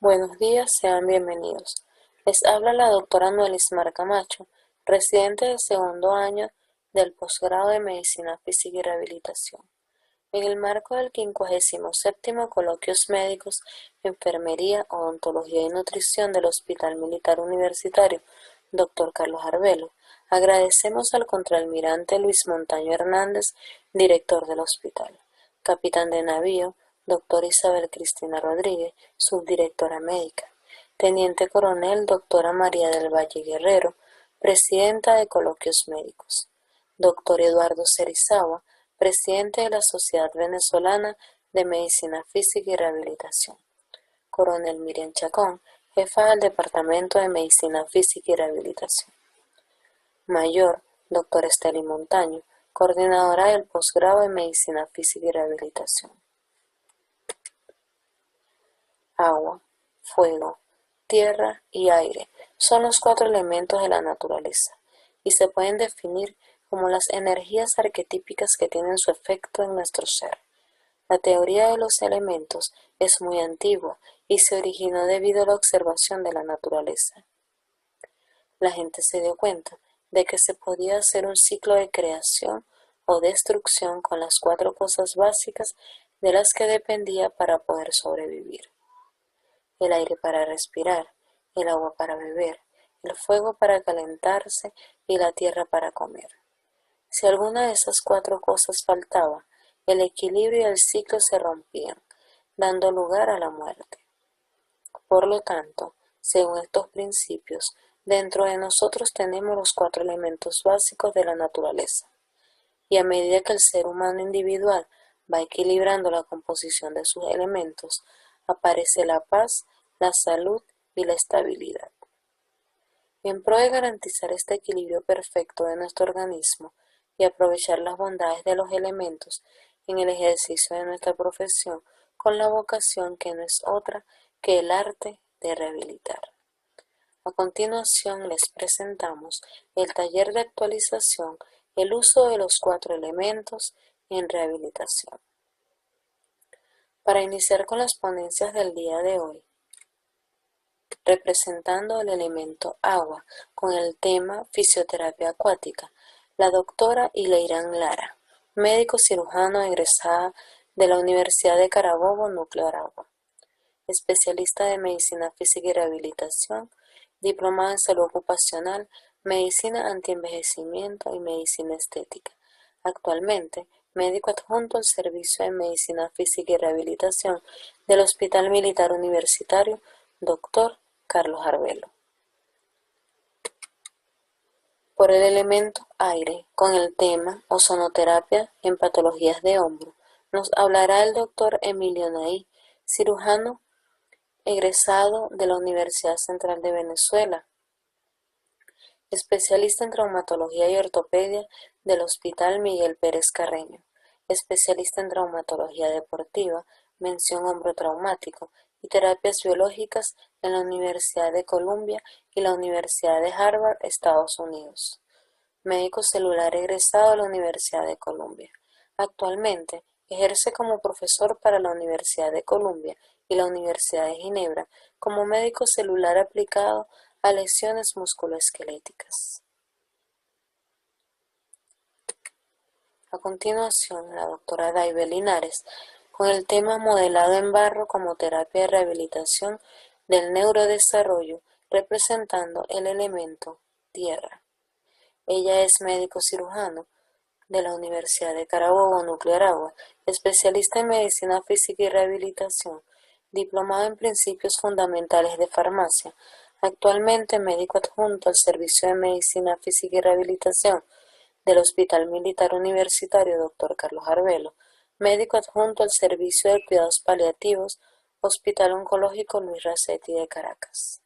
Buenos días, sean bienvenidos. Les habla la doctora Noelismar Camacho, residente del segundo año del posgrado de Medicina Física y Rehabilitación. En el marco del 57º Coloquios Médicos, Enfermería, Odontología y Nutrición del Hospital Militar Universitario, Dr. Carlos Arbelo, agradecemos al contraalmirante Luis Montaño Hernández, director del hospital, capitán de navío, Dr. Isabel Cristina Rodríguez, subdirectora médica, teniente coronel Dra. María del Valle Guerrero, presidenta de Coloquios Médicos, Dr. Eduardo Cerizagua, presidente de la Sociedad Venezolana de Medicina Física y Rehabilitación, coronel Miriam Chacón, jefa del Departamento de Medicina Física y Rehabilitación, mayor Dr. Estely Montaño, coordinadora del posgrado de Medicina Física y Rehabilitación. Agua, fuego, tierra y aire son los 4 elementos de la naturaleza y se pueden definir como las energías arquetípicas que tienen su efecto en nuestro ser. La teoría de los elementos es muy antigua y se originó debido a la observación de la naturaleza. La gente se dio cuenta de que se podía hacer un ciclo de creación o destrucción con las 4 cosas básicas de las que dependía para poder sobrevivir: el aire para respirar, el agua para beber, el fuego para calentarse y la tierra para comer. Si alguna de esas 4 cosas faltaba, el equilibrio y el ciclo se rompían, dando lugar a la muerte. Por lo tanto, según estos principios, dentro de nosotros tenemos los 4 elementos básicos de la naturaleza, y a medida que el ser humano individual va equilibrando la composición de sus elementos, aparece la paz, la salud y la estabilidad. En pro de garantizar este equilibrio perfecto de nuestro organismo y aprovechar las bondades de los elementos en el ejercicio de nuestra profesión con la vocación que no es otra que el arte de rehabilitar. A continuación les presentamos el taller de actualización, el uso de los 4 elementos en rehabilitación. Para iniciar con las ponencias del día de hoy, representando el elemento agua con el tema fisioterapia acuática, la doctora Ileirán Lara, médico cirujano egresada de la Universidad de Carabobo, Núcleo Aragua, especialista de medicina física y rehabilitación, diplomada en salud ocupacional, medicina antienvejecimiento y medicina estética. Actualmente, médico adjunto al Servicio de Medicina Física y Rehabilitación del Hospital Militar Universitario, Dr. Carlos Arbelo. Por el elemento aire, con el tema ozonoterapia en patologías de hombro, nos hablará el Dr. Emilio Naí, cirujano egresado de la Universidad Central de Venezuela, especialista en traumatología y ortopedia del Hospital Miguel Pérez Carreño, especialista en traumatología deportiva, mención hombro traumático y terapias biológicas en la Universidad de Columbia y la Universidad de Harvard, Estados Unidos. Médico celular egresado de la Universidad de Columbia. Actualmente ejerce como profesor para la Universidad de Columbia y la Universidad de Ginebra como médico celular aplicado a lesiones musculoesqueléticas. A continuación, la doctora Daibel Linares, con el tema modelado en barro como terapia de rehabilitación del neurodesarrollo, representando el elemento tierra. Ella es médico cirujano de la Universidad de Carabobo, Núcleo Aragua, especialista en medicina física y rehabilitación, diplomado en principios fundamentales de farmacia, actualmente médico adjunto al Servicio de Medicina Física y Rehabilitación del Hospital Militar Universitario Dr. Carlos Arbelo, médico adjunto al Servicio de Cuidados Paliativos, Hospital Oncológico Luis Racetti de Caracas.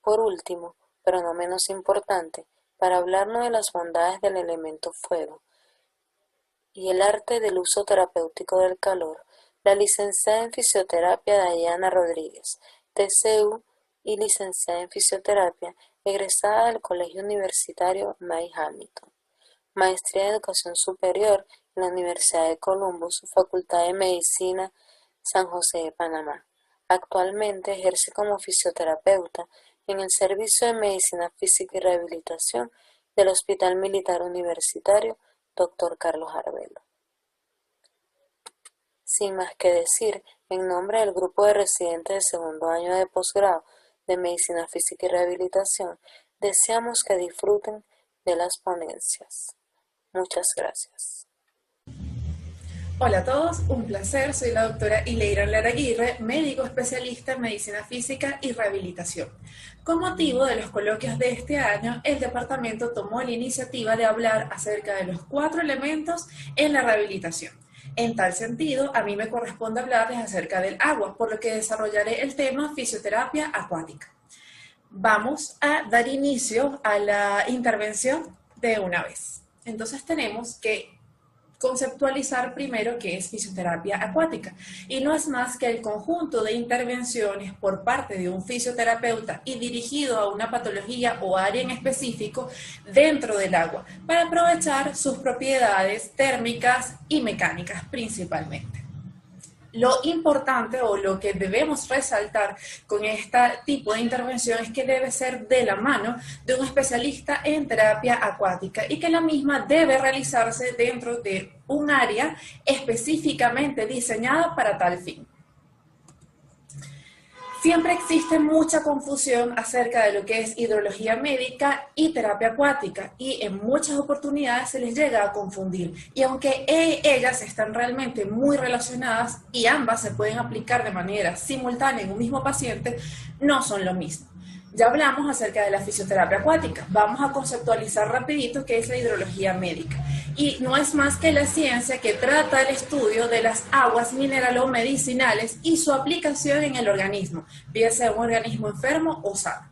Por último, pero no menos importante, para hablarnos de las bondades del elemento fuego y el arte del uso terapéutico del calor, la licenciada en fisioterapia Dayana Rodríguez, TCU, y licenciada en fisioterapia, egresada del Colegio Universitario May Hamilton, maestría en educación superior en la Universidad de Columbus, Facultad de Medicina San José de Panamá. Actualmente ejerce como fisioterapeuta en el Servicio de Medicina Física y Rehabilitación del Hospital Militar Universitario Dr. Carlos Arvelo. Sin más que decir, en nombre del grupo de residentes de segundo año de posgrado de Medicina Física y Rehabilitación, deseamos que disfruten de las ponencias. Muchas gracias. Hola a todos, un placer. Soy la doctora Ileira Lara Aguirre, médico especialista en medicina física y rehabilitación. Con motivo de los coloquios de este año, el departamento tomó la iniciativa de hablar acerca de los 4 elementos en la rehabilitación. En tal sentido, a mí me corresponde hablarles acerca del agua, por lo que desarrollaré el tema fisioterapia acuática. Vamos a dar inicio a la intervención de una vez. Entonces tenemos que conceptualizar primero qué es fisioterapia acuática, y no es más que el conjunto de intervenciones por parte de un fisioterapeuta y dirigido a una patología o área en específico dentro del agua para aprovechar sus propiedades térmicas y mecánicas principalmente. Lo importante o lo que debemos resaltar con este tipo de intervención es que debe ser de la mano de un especialista en terapia acuática y que la misma debe realizarse dentro de un área específicamente diseñada para tal fin. Siempre existe mucha confusión acerca de lo que es hidrología médica y terapia acuática, y en muchas oportunidades se les llega a confundir. Y aunque ellas están realmente muy relacionadas y ambas se pueden aplicar de manera simultánea en un mismo paciente, no son lo mismo. Ya hablamos acerca de la fisioterapia acuática. Vamos a conceptualizar rapidito qué es la hidrología médica. Y no es más que la ciencia que trata el estudio de las aguas mineralo-medicinales y su aplicación en el organismo, bien sea un organismo enfermo o sano.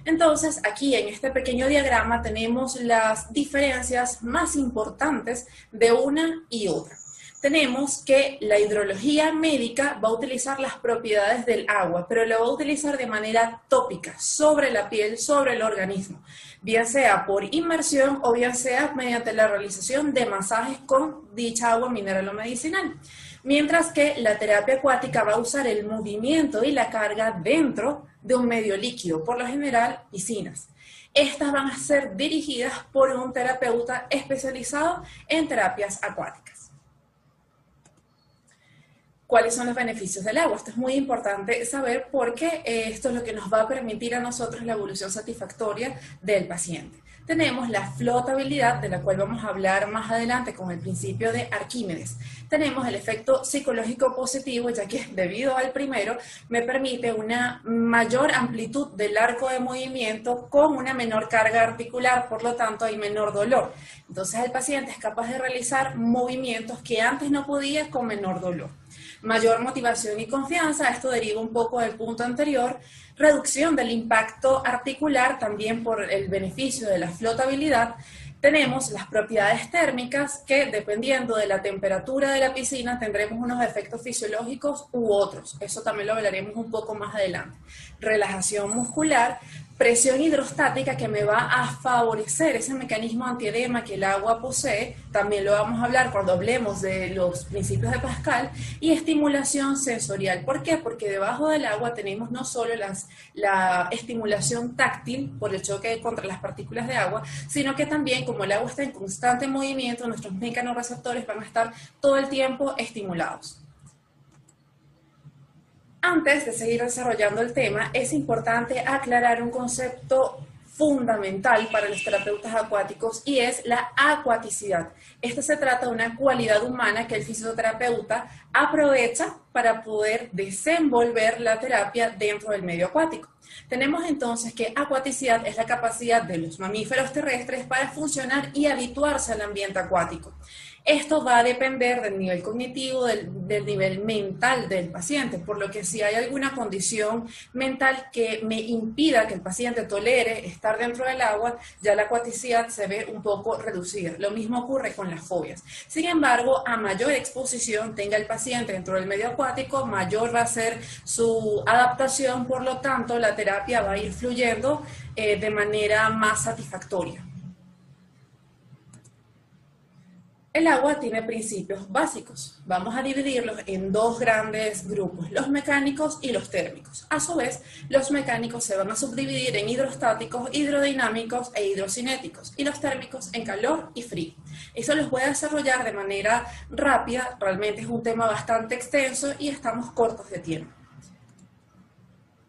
Entonces, aquí en este pequeño diagrama tenemos las diferencias más importantes de una y otra. Tenemos que la hidrología médica va a utilizar las propiedades del agua, pero lo va a utilizar de manera tópica, sobre la piel, sobre el organismo, bien sea por inmersión o bien sea mediante la realización de masajes con dicha agua mineral-medicinal. Mientras que la terapia acuática va a usar el movimiento y la carga dentro de un medio líquido, por lo general piscinas. Estas van a ser dirigidas por un terapeuta especializado en terapias acuáticas. ¿Cuáles son los beneficios del agua? Esto es muy importante saber porque esto es lo que nos va a permitir a nosotros la evolución satisfactoria del paciente. Tenemos la flotabilidad, de la cual vamos a hablar más adelante con el principio de Arquímedes. Tenemos el efecto psicológico positivo, ya que debido al primero me permite una mayor amplitud del arco de movimiento con una menor carga articular, por lo tanto hay menor dolor. Entonces el paciente es capaz de realizar movimientos que antes no podía con menor dolor. Mayor motivación y confianza, esto deriva un poco del punto anterior. Reducción del impacto articular, también por el beneficio de la flotabilidad. Tenemos las propiedades térmicas que, dependiendo de la temperatura de la piscina, tendremos unos efectos fisiológicos u otros. Eso también lo hablaremos un poco más adelante. Relajación muscular, presión hidrostática que me va a favorecer ese mecanismo antiedema que el agua posee, también lo vamos a hablar cuando hablemos de los principios de Pascal, y estimulación sensorial. ¿Por qué? Porque debajo del agua tenemos no solo la estimulación táctil por el choque contra las partículas de agua, sino que también como el agua está en constante movimiento, nuestros mecanorreceptores van a estar todo el tiempo estimulados. Antes de seguir desarrollando el tema, es importante aclarar un concepto fundamental para los terapeutas acuáticos y es la acuaticidad. Esto se trata de una cualidad humana que el fisioterapeuta aprovecha para poder desenvolver la terapia dentro del medio acuático. Tenemos entonces que acuaticidad es la capacidad de los mamíferos terrestres para funcionar y habituarse al ambiente acuático. Esto va a depender del nivel cognitivo, del nivel mental del paciente, por lo que si hay alguna condición mental que me impida que el paciente tolere estar dentro del agua, ya la acuaticidad se ve un poco reducida. Lo mismo ocurre con las fobias. Sin embargo, a mayor exposición tenga el paciente dentro del medio acuático, mayor va a ser su adaptación, por lo tanto, la terapia va a ir fluyendo de manera más satisfactoria. El agua tiene principios básicos. Vamos a dividirlos en dos grandes grupos, los mecánicos y los térmicos. A su vez, los mecánicos se van a subdividir en hidrostáticos, hidrodinámicos e hidrocinéticos, y los térmicos en calor y frío. Eso los voy a desarrollar de manera rápida, realmente es un tema bastante extenso y estamos cortos de tiempo.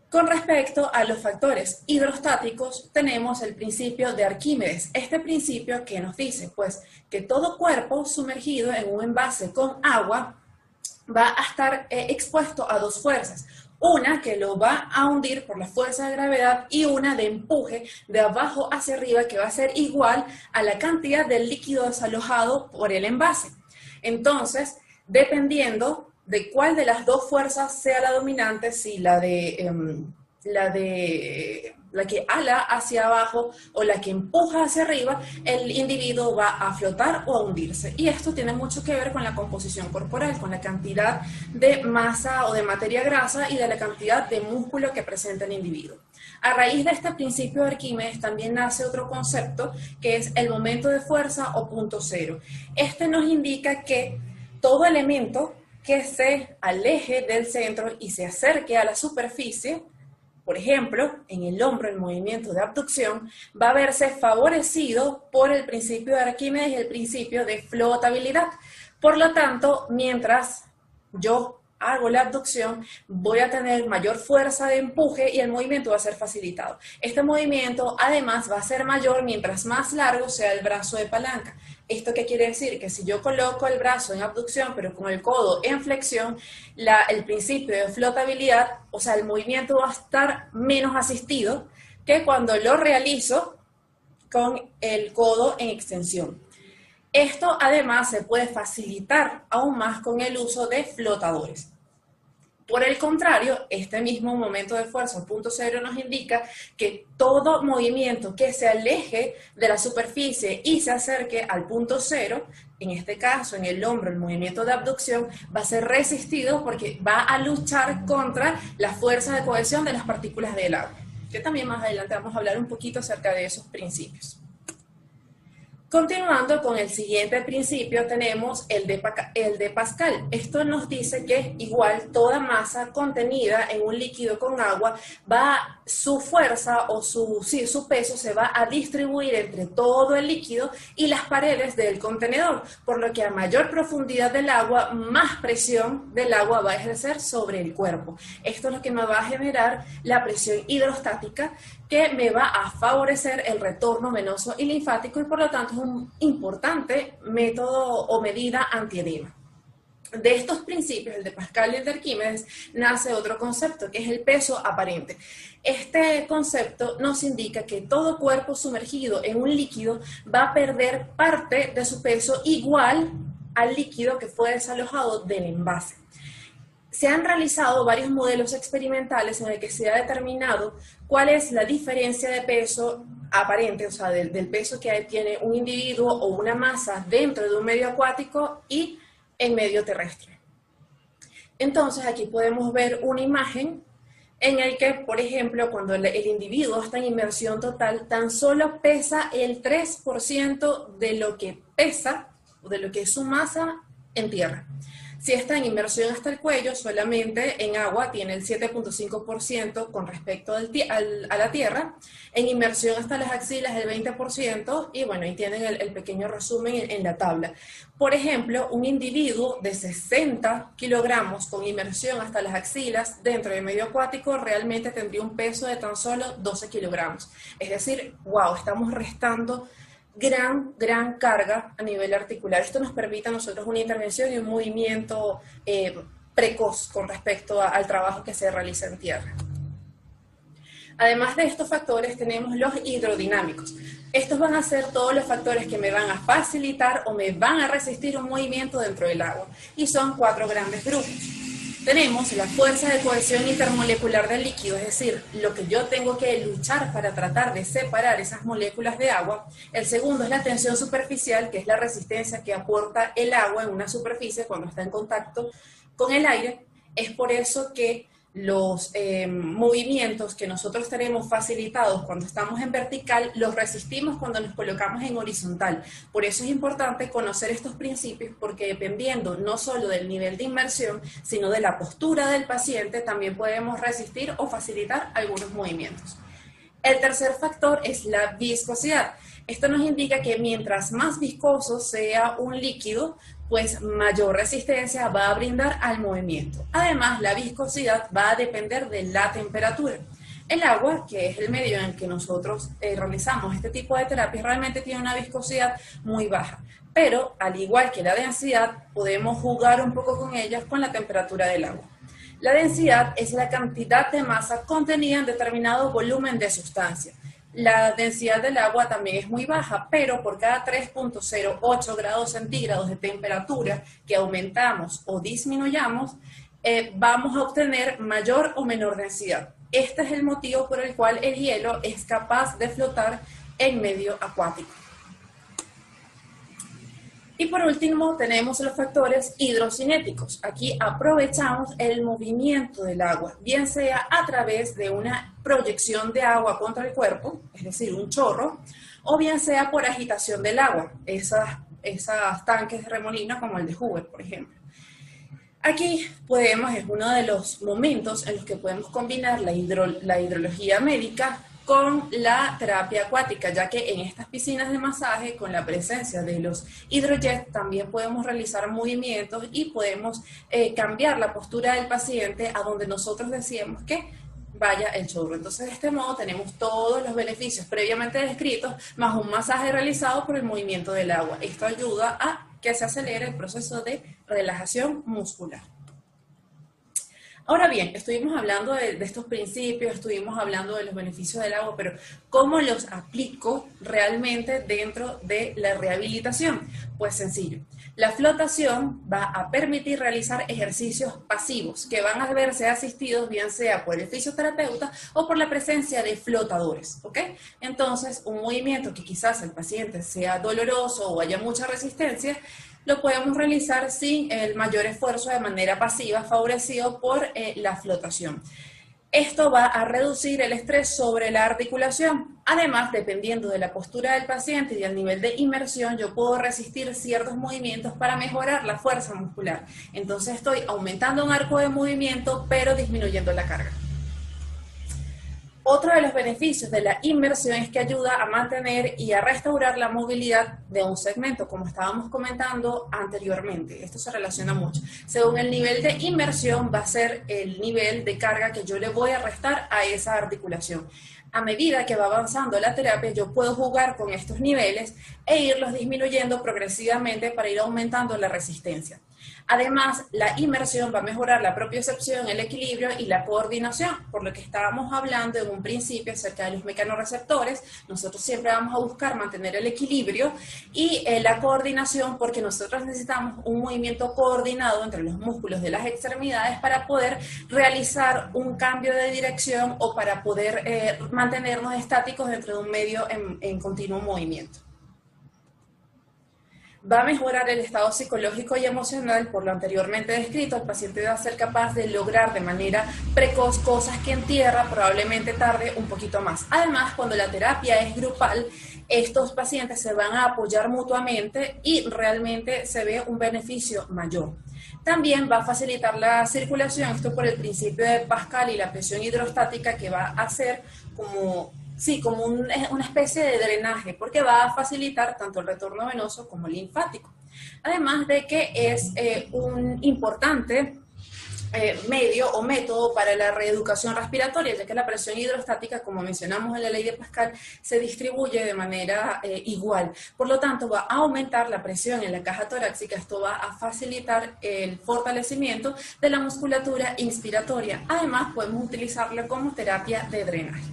Con respecto a los factores hidrostáticos, tenemos el principio de Arquímedes. Este principio que nos dice, pues, que todo cuerpo sumergido en un envase con agua va a estar expuesto a dos fuerzas. Una que lo va a hundir por la fuerza de gravedad y una de empuje de abajo hacia arriba que va a ser igual a la cantidad de líquido desalojado por el envase. Entonces, dependiendo de cuál de las dos fuerzas sea la dominante, si la que ala hacia abajo o la que empuja hacia arriba, el individuo va a flotar o a hundirse. Y esto tiene mucho que ver con la composición corporal, con la cantidad de masa o de materia grasa y de la cantidad de músculo que presenta el individuo. A raíz de este principio de Arquímedes también nace otro concepto que es el momento de fuerza o punto cero. Este nos indica que todo elemento que se aleje del centro y se acerque a la superficie, por ejemplo, en el hombro el movimiento de abducción, va a verse favorecido por el principio de Arquímedes y el principio de flotabilidad. Por lo tanto, mientras yo hago la abducción, voy a tener mayor fuerza de empuje y el movimiento va a ser facilitado. Este movimiento además va a ser mayor mientras más largo sea el brazo de palanca. ¿Esto qué quiere decir? Que si yo coloco el brazo en abducción pero con el codo en flexión, el principio de flotabilidad, o sea, el movimiento va a estar menos asistido que cuando lo realizo con el codo en extensión. Esto además se puede facilitar aún más con el uso de flotadores. Por el contrario, este mismo momento de fuerza, punto cero, nos indica que todo movimiento que se aleje de la superficie y se acerque al punto cero, en este caso en el hombro, el movimiento de abducción, va a ser resistido porque va a luchar contra la fuerza de cohesión de las partículas del agua, que también más adelante vamos a hablar un poquito acerca de esos principios. Continuando con el siguiente principio, tenemos el de Pascal. Esto nos dice que igual toda masa contenida en un líquido con agua, su fuerza o su peso se va a distribuir entre todo el líquido y las paredes del contenedor, por lo que a mayor profundidad del agua, más presión del agua va a ejercer sobre el cuerpo. Esto es lo que me va a generar la presión hidrostática, que me va a favorecer el retorno venoso y linfático y por lo tanto es un importante método o medida antiedema. De estos principios, el de Pascal y el de Arquímedes, nace otro concepto que es el peso aparente. Este concepto nos indica que todo cuerpo sumergido en un líquido va a perder parte de su peso igual al líquido que fue desalojado del envase. Se han realizado varios modelos experimentales en el que se ha determinado cuál es la diferencia de peso aparente, o sea, del peso que tiene un individuo o una masa dentro de un medio acuático y en medio terrestre. Entonces, aquí podemos ver una imagen en el que, por ejemplo, cuando el individuo está en inmersión total, tan solo pesa el 3% de lo que pesa, o de lo que es su masa en tierra. Si está en inmersión hasta el cuello, solamente en agua tiene el 7.5% con respecto a la tierra. En inmersión hasta las axilas el 20% y bueno, ahí tienen el pequeño resumen en la tabla. Por ejemplo, un individuo de 60 kilogramos con inmersión hasta las axilas dentro del medio acuático realmente tendría un peso de tan solo 12 kilogramos. Es decir, wow, estamos restando gran carga a nivel articular. Esto nos permite a nosotros una intervención y un movimiento precoz con respecto al trabajo que se realiza en tierra. Además de estos factores tenemos los hidrodinámicos. Estos van a ser todos los factores que me van a facilitar o me van a resistir un movimiento dentro del agua. Y son 4 grandes grupos. Tenemos la fuerza de cohesión intermolecular del líquido, es decir, lo que yo tengo que luchar para tratar de separar esas moléculas de agua. El segundo es la tensión superficial, que es la resistencia que aporta el agua en una superficie cuando está en contacto con el aire. Es por eso que los movimientos que nosotros tenemos facilitados cuando estamos en vertical, los resistimos cuando nos colocamos en horizontal. Por eso es importante conocer estos principios, porque dependiendo no solo del nivel de inmersión, sino de la postura del paciente, también podemos resistir o facilitar algunos movimientos. El tercer factor es la viscosidad. Esto nos indica que mientras más viscoso sea un líquido, pues mayor resistencia va a brindar al movimiento. Además, la viscosidad va a depender de la temperatura. El agua, que es el medio en que nosotros realizamos este tipo de terapias, realmente tiene una viscosidad muy baja. Pero, al igual que la densidad, podemos jugar un poco con ellas con la temperatura del agua. La densidad es la cantidad de masa contenida en determinado volumen de sustancia. La densidad del agua también es muy baja, pero por cada 3.08 grados centígrados de temperatura que aumentamos o disminuyamos, vamos a obtener mayor o menor densidad. Este es el motivo por el cual el hielo es capaz de flotar en medio acuático. Y por último tenemos los factores hidrocinéticos. Aquí aprovechamos el movimiento del agua, bien sea a través de una proyección de agua contra el cuerpo, es decir, un chorro, o bien sea por agitación del agua, esas tanques de remolino como el de Hoover, por ejemplo. Aquí es uno de los momentos en los que podemos combinar la hidrología médica con la terapia acuática, ya que en estas piscinas de masaje, con la presencia de los hidrojets, también podemos realizar movimientos y podemos cambiar la postura del paciente a donde nosotros deseamos que vaya el chorro. Entonces, de este modo tenemos todos los beneficios previamente descritos, más un masaje realizado por el movimiento del agua. Esto ayuda a que se acelere el proceso de relajación muscular. Ahora bien, estuvimos hablando de estos principios, estuvimos hablando de los beneficios del agua, pero ¿cómo los aplico realmente dentro de la rehabilitación? Pues sencillo. La flotación va a permitir realizar ejercicios pasivos que van a verse asistidos bien sea por el fisioterapeuta o por la presencia de flotadores, ¿ok? Entonces, un movimiento que quizás el paciente sea doloroso o haya mucha resistencia, lo podemos realizar sin el mayor esfuerzo de manera pasiva, favorecido por la flotación. Esto va a reducir el estrés sobre la articulación. Además, dependiendo de la postura del paciente y del nivel de inmersión, yo puedo resistir ciertos movimientos para mejorar la fuerza muscular. Entonces estoy aumentando un arco de movimiento, pero disminuyendo la carga. Otro de los beneficios de la inmersión es que ayuda a mantener y a restaurar la movilidad de un segmento, como estábamos comentando anteriormente. Esto se relaciona mucho. Según el nivel de inmersión va a ser el nivel de carga que yo le voy a restar a esa articulación. A medida que va avanzando la terapia, yo puedo jugar con estos niveles e irlos disminuyendo progresivamente para ir aumentando la resistencia. Además, la inmersión va a mejorar la propiocepción, el equilibrio y la coordinación, por lo que estábamos hablando en un principio acerca de los mecanorreceptores. Nosotros siempre vamos a buscar mantener el equilibrio y la coordinación, porque nosotros necesitamos un movimiento coordinado entre los músculos de las extremidades para poder realizar un cambio de dirección o para poder mantenernos estáticos dentro de un medio en continuo movimiento. Va a mejorar el estado psicológico y emocional por lo anteriormente descrito. El paciente va a ser capaz de lograr de manera precoz cosas que en tierra probablemente tarde un poquito más. Además, cuando la terapia es grupal, estos pacientes se van a apoyar mutuamente y realmente se ve un beneficio mayor. También va a facilitar la circulación, esto por el principio de Pascal y la presión hidrostática, que va a hacer como una especie de drenaje, porque va a facilitar tanto el retorno venoso como linfático. Además de que es un importante medio o método para la reeducación respiratoria, ya que la presión hidrostática, como mencionamos en la ley de Pascal, se distribuye de manera igual. Por lo tanto, va a aumentar la presión en la caja torácica. Esto va a facilitar el fortalecimiento de la musculatura inspiratoria. Además, podemos utilizarlo como terapia de drenaje.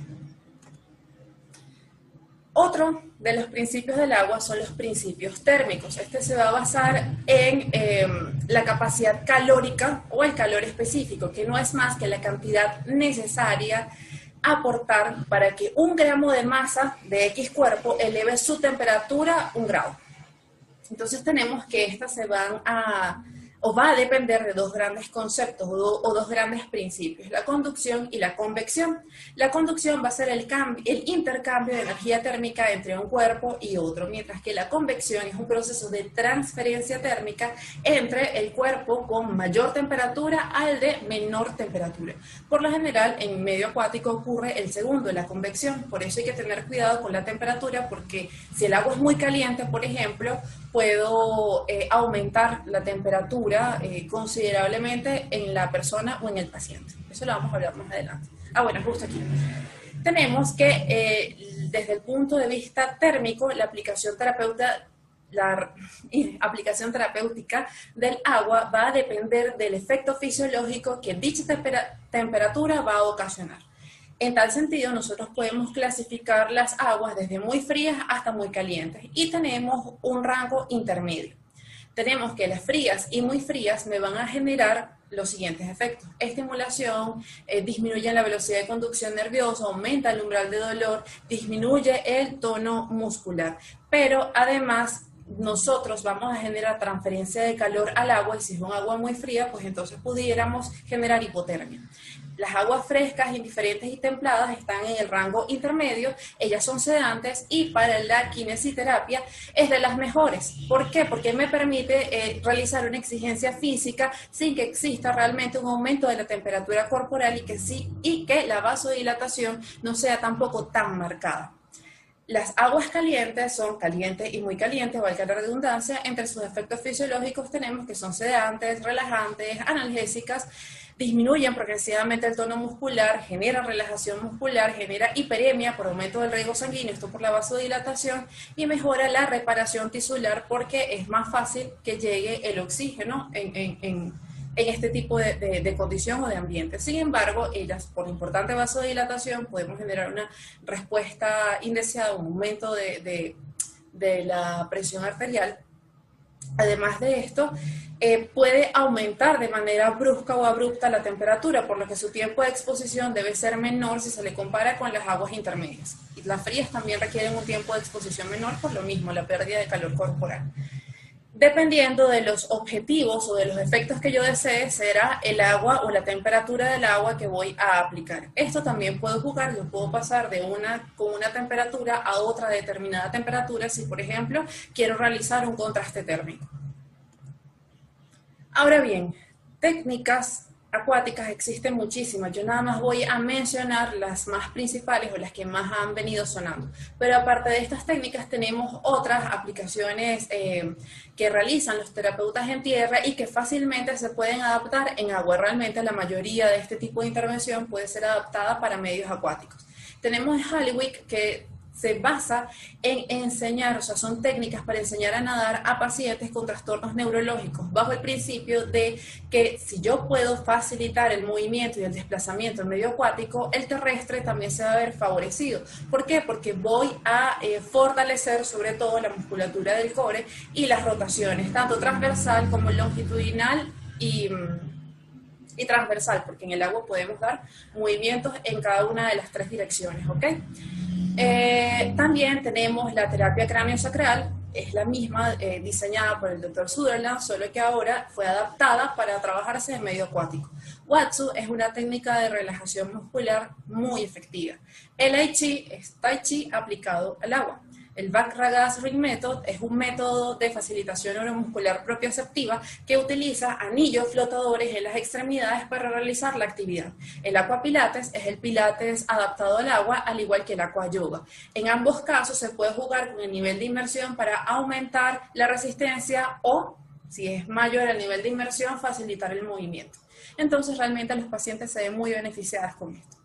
Otro de los principios del agua son los principios térmicos. Este se va a basar en la capacidad calórica o el calor específico, que no es más que la cantidad necesaria a aportar para que 1 gramo de masa de X cuerpo eleve su temperatura 1 grado. Entonces tenemos que estas se van a o va a depender de dos grandes conceptos o dos grandes principios, la conducción y la convección. La conducción va a ser el intercambio de energía térmica entre un cuerpo y otro, mientras que la convección es un proceso de transferencia térmica entre el cuerpo con mayor temperatura al de menor temperatura. Por lo general, en medio acuático ocurre el segundo, la convección. Por eso hay que tener cuidado con la temperatura, porque si el agua es muy caliente, por ejemplo, puedo aumentar la temperatura considerablemente en la persona o en el paciente. Eso lo vamos a hablar más adelante. Bueno, justo aquí. Tenemos que desde el punto de vista térmico, la aplicación terapéutica del agua va a depender del efecto fisiológico que dicha temperatura va a ocasionar. En tal sentido, nosotros podemos clasificar las aguas desde muy frías hasta muy calientes y tenemos un rango intermedio. Tenemos que las frías y muy frías me van a generar los siguientes efectos: estimulación, disminuye la velocidad de conducción nerviosa, aumenta el umbral de dolor, disminuye el tono muscular, pero además nosotros vamos a generar transferencia de calor al agua, y si es un agua muy fría, pues entonces pudiéramos generar hipotermia. Las aguas frescas, indiferentes y templadas están en el rango intermedio, ellas son sedantes y para la kinesiterapia es de las mejores. ¿Por qué? Porque me permite realizar una exigencia física sin que exista realmente un aumento de la temperatura corporal y que la vasodilatación no sea tampoco tan marcada. Las aguas calientes son calientes y muy calientes, valga la redundancia. Entre sus efectos fisiológicos tenemos que son sedantes, relajantes, analgésicas, disminuyen progresivamente el tono muscular, generan relajación muscular, genera hiperemia por aumento del riego sanguíneo, esto por la vasodilatación, y mejora la reparación tisular porque es más fácil que llegue el oxígeno en este tipo de condición o de ambiente. Sin embargo, ellas, por importante vasodilatación, podemos generar una respuesta indeseada, un aumento de la presión arterial. Además de esto, puede aumentar de manera brusca o abrupta la temperatura, por lo que su tiempo de exposición debe ser menor si se le compara con las aguas intermedias. Y las frías también requieren un tiempo de exposición menor por lo mismo, la pérdida de calor corporal. Dependiendo de los objetivos o de los efectos que yo desee, será el agua o la temperatura del agua que voy a aplicar. Esto también puedo jugar, yo puedo pasar con una temperatura a otra determinada temperatura si, por ejemplo, quiero realizar un contraste térmico. Ahora bien, técnicas acuáticas existen muchísimas. Yo nada más voy a mencionar las más principales o las que más han venido sonando. Pero aparte de estas técnicas tenemos otras aplicaciones que realizan los terapeutas en tierra y que fácilmente se pueden adaptar en agua. Realmente la mayoría de este tipo de intervención puede ser adaptada para medios acuáticos. Tenemos Halliwick, que se basa en enseñar, o sea, son técnicas para enseñar a nadar a pacientes con trastornos neurológicos, bajo el principio de que si yo puedo facilitar el movimiento y el desplazamiento en medio acuático, el terrestre también se va a ver favorecido. ¿Por qué? Porque voy a fortalecer sobre todo la musculatura del core y las rotaciones, tanto transversal como longitudinal y transversal, porque en el agua podemos dar movimientos en cada una de las tres direcciones, ¿ok? También tenemos la terapia cráneo-sacral, es la misma, diseñada por el Dr. Sutherland, solo que ahora fue adaptada para trabajarse en medio acuático. Watsu es una técnica de relajación muscular muy efectiva. El Tai Chi es Tai Chi aplicado al agua. El Back-Ragaz Ring Method es un método de facilitación neuromuscular propioceptiva que utiliza anillos flotadores en las extremidades para realizar la actividad. El Aqua Pilates es el Pilates adaptado al agua, al igual que el Aqua Yoga. En ambos casos se puede jugar con el nivel de inmersión para aumentar la resistencia o, si es mayor el nivel de inmersión, facilitar el movimiento. Entonces realmente los pacientes se ven muy beneficiados con esto.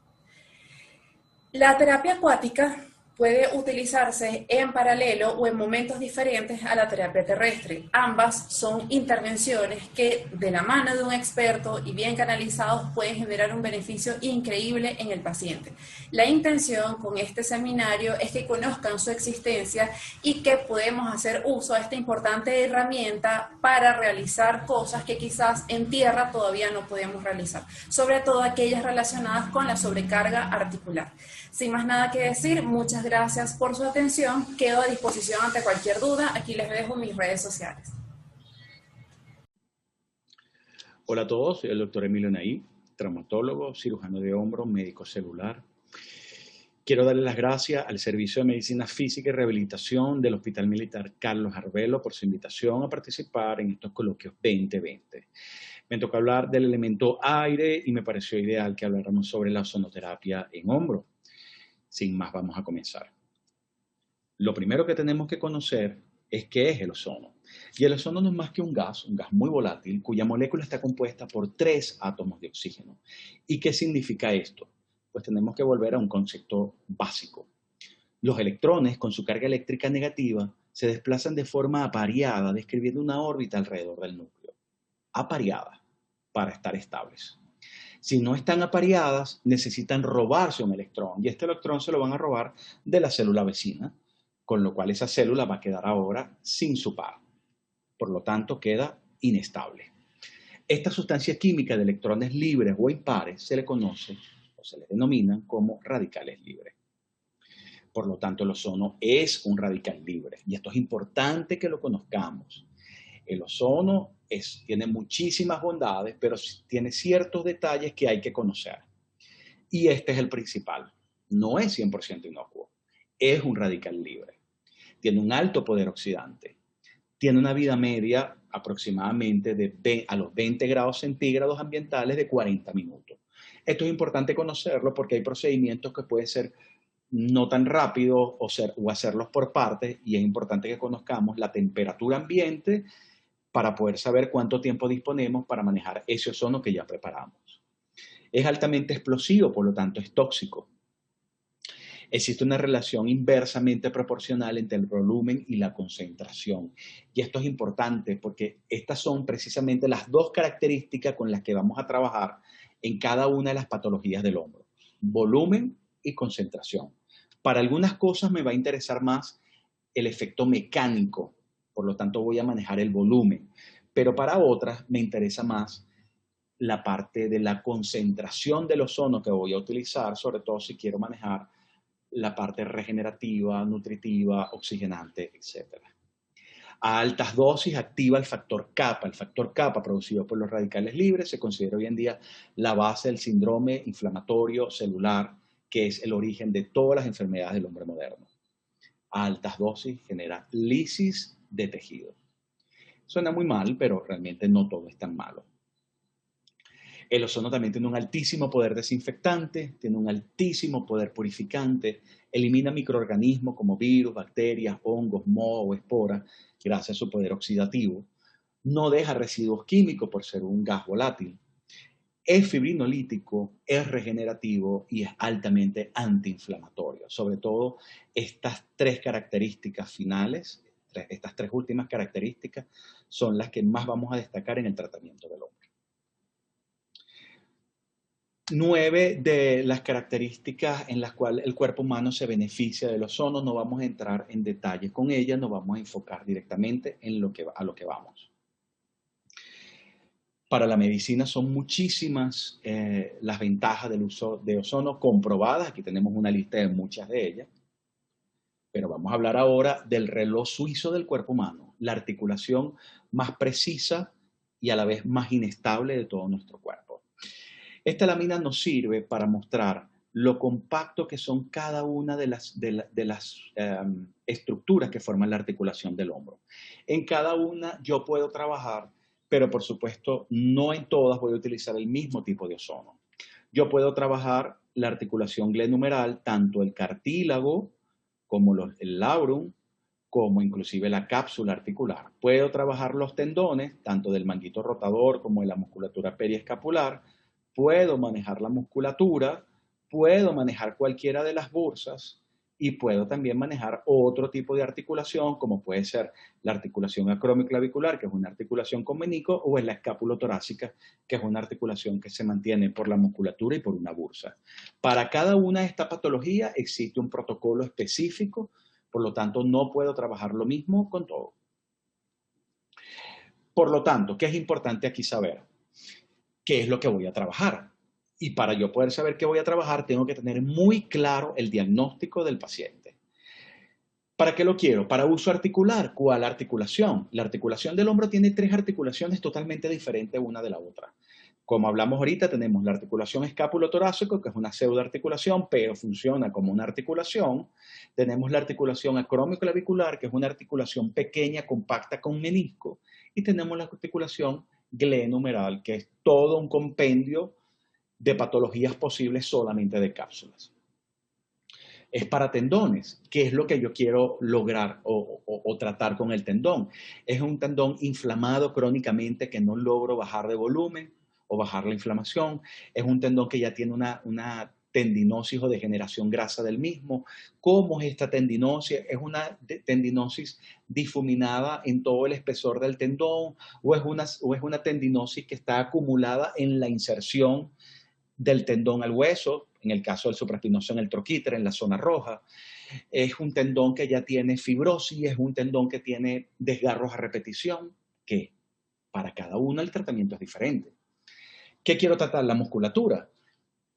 La terapia acuática puede utilizarse en paralelo o en momentos diferentes a la terapia terrestre. Ambas son intervenciones que de la mano de un experto y bien canalizados pueden generar un beneficio increíble en el paciente. La intención con este seminario es que conozcan su existencia y que podemos hacer uso de esta importante herramienta para realizar cosas que quizás en tierra todavía no podemos realizar, sobre todo aquellas relacionadas con la sobrecarga articular. Sin más nada que decir, muchas gracias por su atención. Quedo a disposición ante cualquier duda. Aquí les dejo mis redes sociales. Hola a todos, soy el doctor Emilio Naí, traumatólogo, cirujano de hombro, médico celular. Quiero darle las gracias al Servicio de Medicina Física y Rehabilitación del Hospital Militar Carlos Arbelo por su invitación a participar en estos coloquios 2020. Me tocó hablar del elemento aire y me pareció ideal que habláramos sobre la ozonoterapia en hombro. Sin más, vamos a comenzar. Lo primero que tenemos que conocer es qué es el ozono. Y el ozono no es más que un gas muy volátil, cuya molécula está compuesta por 3 átomos de oxígeno. ¿Y qué significa esto? Pues tenemos que volver a un concepto básico. Los electrones, con su carga eléctrica negativa, se desplazan de forma apareada, describiendo una órbita alrededor del núcleo. Apareada, para estar estables. Si no están apareadas, necesitan robarse un electrón, y este electrón se lo van a robar de la célula vecina, con lo cual esa célula va a quedar ahora sin su par. Por lo tanto, queda inestable. Esta sustancia química de electrones libres o impares se le conoce o se le denominan como radicales libres. Por lo tanto, el ozono es un radical libre y esto es importante que lo conozcamos. El ozono tiene muchísimas bondades, pero tiene ciertos detalles que hay que conocer. Y este es el principal. No es 100% inocuo. Es un radical libre. Tiene un alto poder oxidante. Tiene una vida media aproximadamente a los 20 grados centígrados ambientales de 40 minutos. Esto es importante conocerlo porque hay procedimientos que pueden ser no tan rápidos o hacerlos por partes, y es importante que conozcamos la temperatura ambiente para poder saber cuánto tiempo disponemos para manejar ese ozono que ya preparamos. Es altamente explosivo, por lo tanto es tóxico. Existe una relación inversamente proporcional entre el volumen y la concentración. Y esto es importante porque estas son precisamente las dos características con las que vamos a trabajar en cada una de las patologías del hombro. Volumen y concentración. Para algunas cosas me va a interesar más el efecto mecánico, por lo tanto voy a manejar el volumen. Pero para otras me interesa más la parte de la concentración del ozono que voy a utilizar, sobre todo si quiero manejar la parte regenerativa, nutritiva, oxigenante, etc. A altas dosis activa el factor kappa. El factor kappa producido por los radicales libres se considera hoy en día la base del síndrome inflamatorio celular, que es el origen de todas las enfermedades del hombre moderno. A altas dosis genera lisis de tejido. Suena muy mal, pero realmente no todo es tan malo. El ozono también tiene un altísimo poder desinfectante, tiene un altísimo poder purificante, elimina microorganismos como virus, bacterias, hongos, moho o esporas, gracias a su poder oxidativo. No deja residuos químicos por ser un gas volátil. Es fibrinolítico, es regenerativo y es altamente antiinflamatorio. Sobre todo estas 3 características finales, estas 3 últimas características, son las que más vamos a destacar en el tratamiento del hombre. 9 de las características en las cuales el cuerpo humano se beneficia del ozono, no vamos a entrar en detalle con ellas, nos vamos a enfocar directamente en a lo que vamos. Para la medicina son muchísimas las ventajas del uso de ozono comprobadas, aquí tenemos una lista de muchas de ellas, pero vamos a hablar ahora del reloj suizo del cuerpo humano, la articulación más precisa y a la vez más inestable de todo nuestro cuerpo. Esta lámina nos sirve para mostrar lo compacto que son cada una de las estructuras que forman la articulación del hombro. En cada una yo puedo trabajar, pero por supuesto no en todas voy a utilizar el mismo tipo de ozono. Yo puedo trabajar la articulación glenumeral, tanto el cartílago como el labrum, como inclusive la cápsula articular. Puedo trabajar los tendones, tanto del manguito rotador como de la musculatura periescapular. Puedo manejar la musculatura, puedo manejar cualquiera de las bursas y puedo también manejar otro tipo de articulación, como puede ser la articulación acromioclavicular, que es una articulación con menico, o es la escapulotorácica, que es una articulación que se mantiene por la musculatura y por una bursa. Para cada una de estas patologías existe un protocolo específico, por lo tanto no puedo trabajar lo mismo con todo. Por lo tanto, ¿qué es importante aquí saber? ¿Qué es lo que voy a trabajar? Y para yo poder saber qué voy a trabajar, tengo que tener muy claro el diagnóstico del paciente. ¿Para qué lo quiero? Para uso articular. ¿Cuál articulación? La articulación del hombro tiene 3 articulaciones totalmente diferentes una de la otra. Como hablamos ahorita, tenemos la articulación escápulo-torácico, que es una pseudoarticulación, pero funciona como una articulación. Tenemos la articulación acromioclavicular, que es una articulación pequeña, compacta con menisco. Y tenemos la articulación glenohumeral, que es todo un compendio de patologías posibles solamente de cápsulas. Es para tendones. ¿Qué es lo que yo quiero lograr o tratar con el tendón? Es un tendón inflamado crónicamente que no logro bajar de volumen o bajar la inflamación. Es un tendón que ya tiene una tendinosis o degeneración grasa del mismo. ¿Cómo es esta tendinosis? ¿Es una tendinosis difuminada en todo el espesor del tendón o es una tendinosis que está acumulada en la inserción del tendón al hueso, en el caso del supraespinoso en el troquíter, en la zona roja? Es un tendón que ya tiene fibrosis, es un tendón que tiene desgarros a repetición, que para cada uno el tratamiento es diferente. ¿Qué quiero tratar? La musculatura.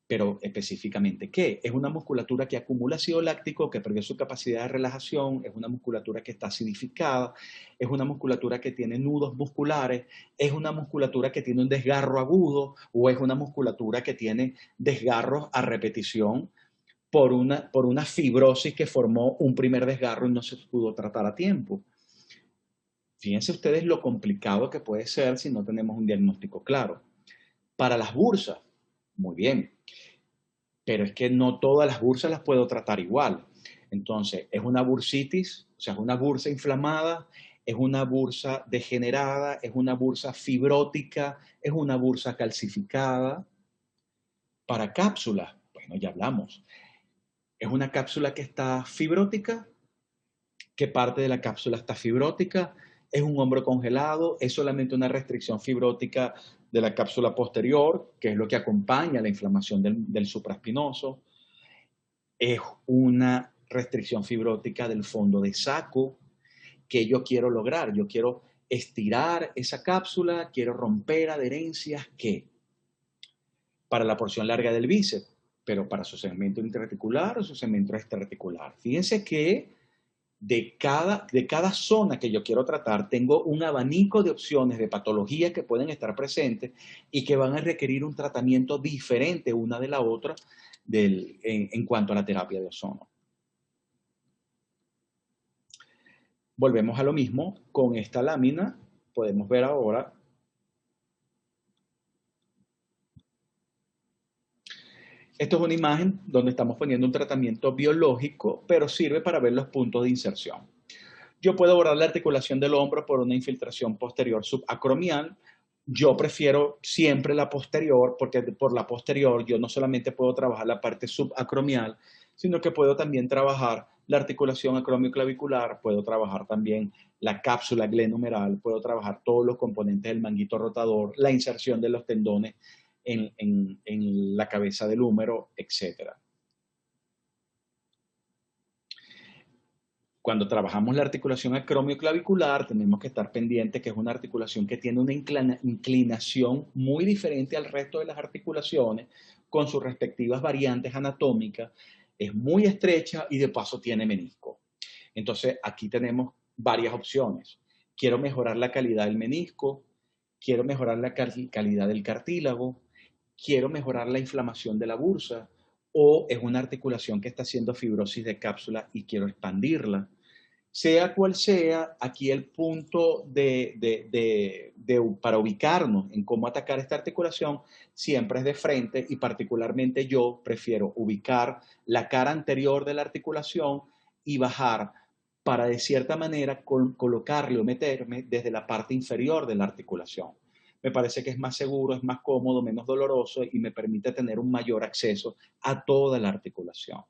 Pero específicamente, ¿qué? Es una musculatura que acumula ácido láctico, que perdió su capacidad de relajación, es una musculatura que está acidificada, es una musculatura que tiene nudos musculares, es una musculatura que tiene un desgarro agudo o es una musculatura que tiene desgarros a repetición por una fibrosis que formó un primer desgarro y no se pudo tratar a tiempo. Fíjense ustedes lo complicado que puede ser si no tenemos un diagnóstico claro. Para las bursas, muy bien. Pero es que no todas las bursas las puedo tratar igual. Entonces, es una bursitis, o sea, es una bursa inflamada, es una bursa degenerada, es una bursa fibrótica, es una bursa calcificada. Para cápsulas, bueno, ya hablamos. Es una cápsula que está fibrótica. ¿Qué parte de la cápsula está fibrótica? Es un hombro congelado, es solamente una restricción fibrótica de la cápsula posterior, que es lo que acompaña la inflamación del supraespinoso. Es una restricción fibrótica del fondo de saco que yo quiero lograr. Yo quiero estirar esa cápsula, quiero romper adherencias que para la porción larga del bíceps, pero para su segmento intraarticular o su segmento extraarticular. Fíjense que de cada zona que yo quiero tratar, tengo un abanico de opciones de patologías que pueden estar presentes y que van a requerir un tratamiento diferente una de la otra en cuanto a la terapia de ozono. Volvemos a lo mismo con esta lámina. Podemos ver ahora esto es una imagen donde estamos poniendo un tratamiento biológico, pero sirve para ver los puntos de inserción. Yo puedo abordar la articulación del hombro por una infiltración posterior subacromial. Yo prefiero siempre la posterior, porque por la posterior yo no solamente puedo trabajar la parte subacromial, sino que puedo también trabajar la articulación acromioclavicular, puedo trabajar también la cápsula glenohumeral, puedo trabajar todos los componentes del manguito rotador, la inserción de los tendones en la cabeza del húmero, etc. Cuando trabajamos la articulación acromioclavicular, tenemos que estar pendientes que es una articulación que tiene una inclinación muy diferente al resto de las articulaciones, con sus respectivas variantes anatómicas, es muy estrecha y de paso tiene menisco. Entonces, aquí tenemos varias opciones. Quiero mejorar la calidad del menisco, quiero mejorar la calidad del cartílago, quiero mejorar la inflamación de la bursa, o es una articulación que está haciendo fibrosis de cápsula y quiero expandirla. Sea cual sea, aquí el punto para ubicarnos en cómo atacar esta articulación siempre es de frente y particularmente yo prefiero ubicar la cara anterior de la articulación y bajar para de cierta manera colocarle o meterme desde la parte inferior de la articulación. Me parece que es más seguro, es más cómodo, menos doloroso y me permite tener un mayor acceso a toda la articulación.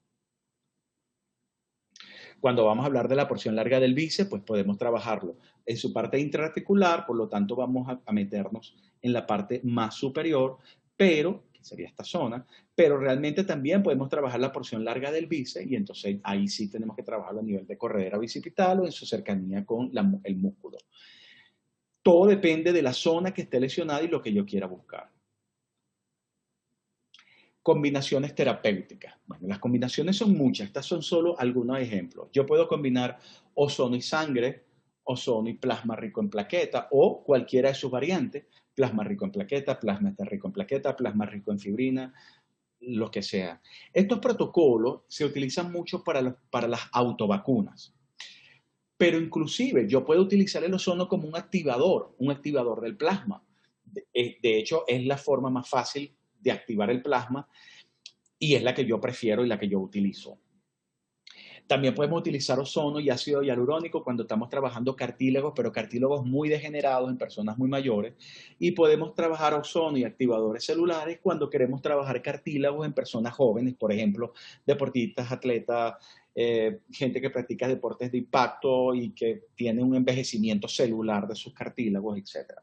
Cuando vamos a hablar de la porción larga del bíceps, pues podemos trabajarlo en su parte intraarticular, por lo tanto vamos a meternos en la parte más superior, pero, que sería esta zona, pero realmente también podemos trabajar la porción larga del bíceps y entonces ahí sí tenemos que trabajarlo a nivel de corredera bicipital o en su cercanía con el músculo. Todo depende de la zona que esté lesionada y lo que yo quiera buscar. Combinaciones terapéuticas. Bueno, las combinaciones son muchas, estas son solo algunos ejemplos. Yo puedo combinar ozono y sangre, ozono y plasma rico en plaqueta, o cualquiera de sus variantes, plasma rico en plaqueta, plasma rico en plaqueta, plasma rico en fibrina, lo que sea. Estos protocolos se utilizan mucho para las autovacunas, pero inclusive yo puedo utilizar el ozono como un activador del plasma. De hecho, es la forma más fácil de activar el plasma y es la que yo prefiero y la que yo utilizo. También podemos utilizar ozono y ácido hialurónico cuando estamos trabajando cartílagos, pero cartílagos muy degenerados en personas muy mayores. Y podemos trabajar ozono y activadores celulares cuando queremos trabajar cartílagos en personas jóvenes, por ejemplo, deportistas, atletas, gente que practica deportes de impacto y que tiene un envejecimiento celular de sus cartílagos, etc.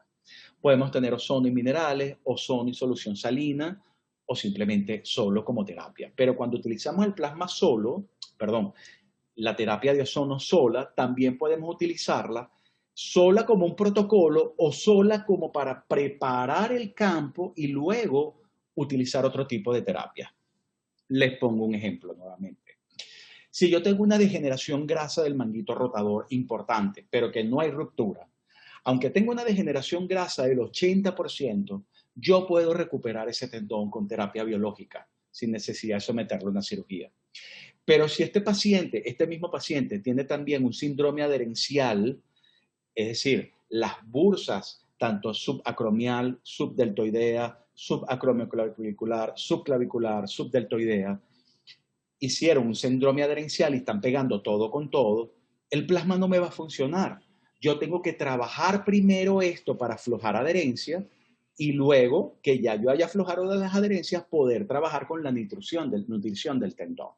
Podemos tener ozono y minerales, ozono y solución salina, o simplemente solo como terapia. Pero cuando utilizamos el plasma solo, perdón, la terapia de ozono sola, también podemos utilizarla sola como un protocolo o sola como para preparar el campo y luego utilizar otro tipo de terapia. Les pongo un ejemplo nuevamente. Si yo tengo una degeneración grasa del manguito rotador importante, pero que no hay ruptura, aunque tenga una degeneración grasa del 80%, yo puedo recuperar ese tendón con terapia biológica sin necesidad de someterlo a una cirugía. Pero si este mismo paciente tiene también un síndrome adherencial, es decir, las bursas, tanto subacromial, subdeltoidea, subacromioclavicular, subclavicular, subdeltoidea, hicieron un síndrome adherencial y están pegando todo con todo, el plasma no me va a funcionar. Yo tengo que trabajar primero esto para aflojar adherencia y luego que ya yo haya aflojado de las adherencias, poder trabajar con la nutrición del tendón.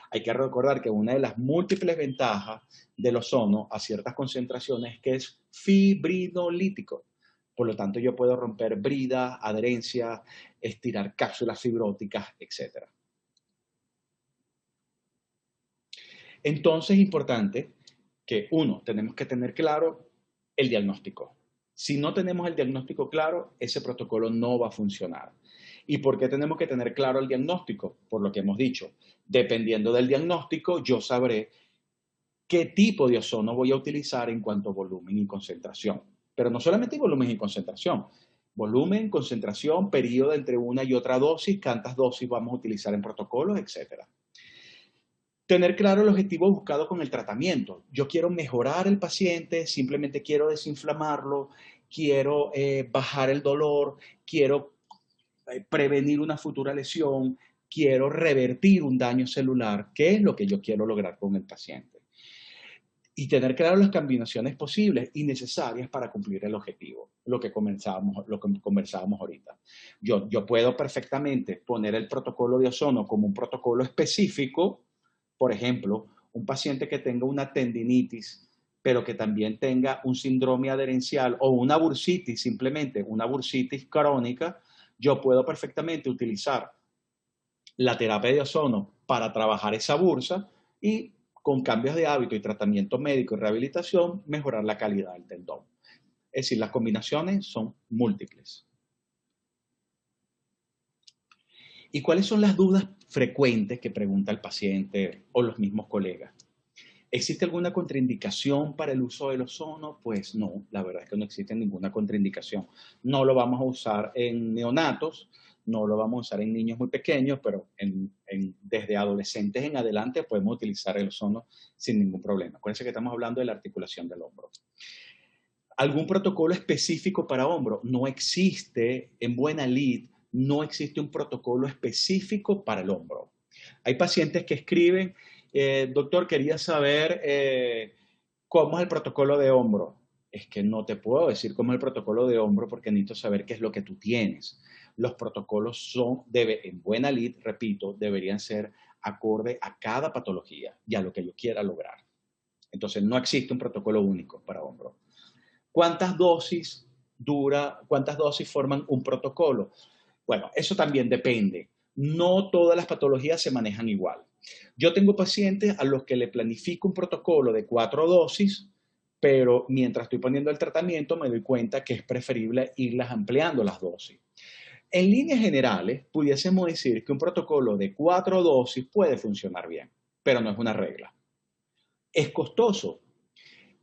Hay que recordar que una de las múltiples ventajas del ozono a ciertas concentraciones es que es fibrinolítico. Por lo tanto, yo puedo romper bridas, adherencias, estirar cápsulas fibróticas, etc. Entonces es importante que, uno, tenemos que tener claro el diagnóstico. Si no tenemos el diagnóstico claro, ese protocolo no va a funcionar. ¿Y por qué tenemos que tener claro el diagnóstico? Por lo que hemos dicho. Dependiendo del diagnóstico, yo sabré qué tipo de ozono voy a utilizar en cuanto a volumen y concentración. Pero no solamente volumen y concentración. Volumen, concentración, periodo entre una y otra dosis, cuántas dosis vamos a utilizar en protocolos, etc. Tener claro el objetivo buscado con el tratamiento. Yo quiero mejorar el paciente, simplemente quiero desinflamarlo, quiero bajar el dolor, quiero prevenir una futura lesión, quiero revertir un daño celular, que es lo que yo quiero lograr con el paciente. Y tener claro las combinaciones posibles y necesarias para cumplir el objetivo, lo que conversábamos ahorita. Yo puedo perfectamente poner el protocolo de ozono como un protocolo específico, por ejemplo, un paciente que tenga una tendinitis, pero que también tenga un síndrome adherencial o una bursitis, simplemente una bursitis crónica, yo puedo perfectamente utilizar la terapia de ozono para trabajar esa bursa y con cambios de hábito y tratamiento médico y rehabilitación, mejorar la calidad del tendón. Es decir, las combinaciones son múltiples. ¿Y cuáles son las dudas frecuentes que pregunta el paciente o los mismos colegas? ¿Existe alguna contraindicación para el uso del ozono? Pues no, la verdad es que no existe ninguna contraindicación. No lo vamos a usar en neonatos, no lo vamos a usar en niños muy pequeños, pero desde adolescentes en adelante podemos utilizar el ozono sin ningún problema. Acuérdense que estamos hablando de la articulación del hombro. ¿Algún protocolo específico para hombro? No existe en buena lid, no existe un protocolo específico para el hombro. Hay pacientes que escriben, doctor, quería saber cómo es el protocolo de hombro. Es que no te puedo decir cómo es el protocolo de hombro porque necesito saber qué es lo que tú tienes. Los protocolos en buena lid, repito, deberían ser acorde a cada patología y a lo que yo quiera lograr. Entonces, no existe un protocolo único para hombro. ¿Cuántas dosis forman un protocolo? Bueno, eso también depende. No todas las patologías se manejan igual. Yo tengo pacientes a los que le planifico un protocolo de 4 dosis, pero mientras estoy poniendo el tratamiento me doy cuenta que es preferible irlas ampliando las dosis. En líneas generales, pudiésemos decir que un protocolo de 4 dosis puede funcionar bien, pero no es una regla. ¿Es costoso?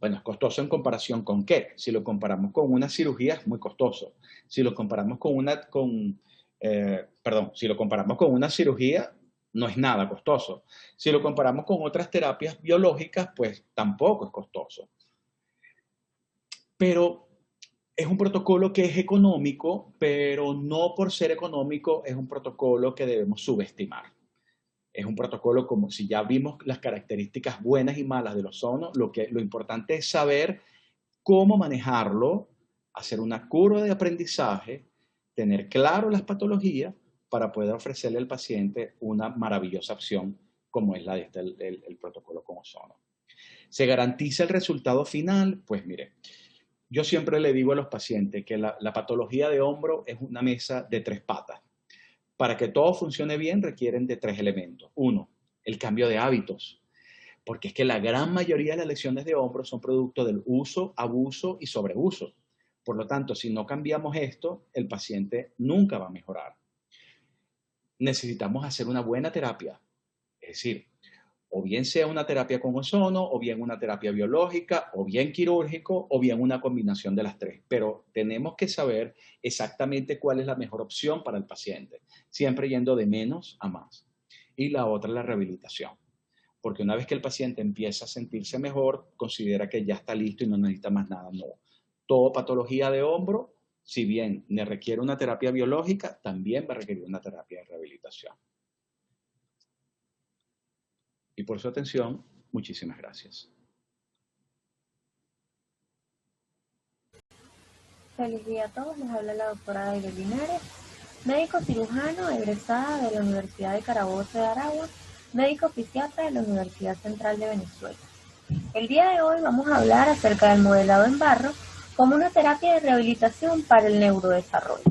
Bueno, es costoso en comparación con qué. Si lo comparamos con una cirugía, es muy costoso. Si lo comparamos si lo comparamos con una cirugía, no es nada costoso. Si lo comparamos con otras terapias biológicas, pues tampoco es costoso. Pero es un protocolo que es económico, pero no por ser económico es un protocolo que debemos subestimar. Es un protocolo como si ya vimos las características buenas y malas del ozono, lo importante es saber cómo manejarlo, hacer una curva de aprendizaje, tener claro las patologías para poder ofrecerle al paciente una maravillosa opción como es la de el protocolo con ozono. ¿Se garantiza el resultado final? Pues mire, yo siempre le digo a los pacientes que la patología de hombro es una mesa de 3 patas. Para que todo funcione bien requieren de 3 elementos. 1, el cambio de hábitos, porque es que la gran mayoría de las lesiones de hombro son producto del uso, abuso y sobreuso. Por lo tanto, si no cambiamos esto, el paciente nunca va a mejorar. Necesitamos hacer una buena terapia, es decir, o bien sea una terapia con ozono, o bien una terapia biológica, o bien quirúrgico, o bien una combinación de las 3. Pero tenemos que saber exactamente cuál es la mejor opción para el paciente, siempre yendo de menos a más. Y la otra es la rehabilitación, porque una vez que el paciente empieza a sentirse mejor, considera que ya está listo y no necesita más nada. No. Toda patología de hombro, si bien le requiere una terapia biológica, también va a requerir una terapia de rehabilitación. Y por su atención, muchísimas gracias. Feliz día a todos, les habla la doctora David Linares, médico cirujano egresada de la Universidad de Carabobo de Aragua, médico fisiatra de la Universidad Central de Venezuela. El día de hoy vamos a hablar acerca del modelado en barro como una terapia de rehabilitación para el neurodesarrollo.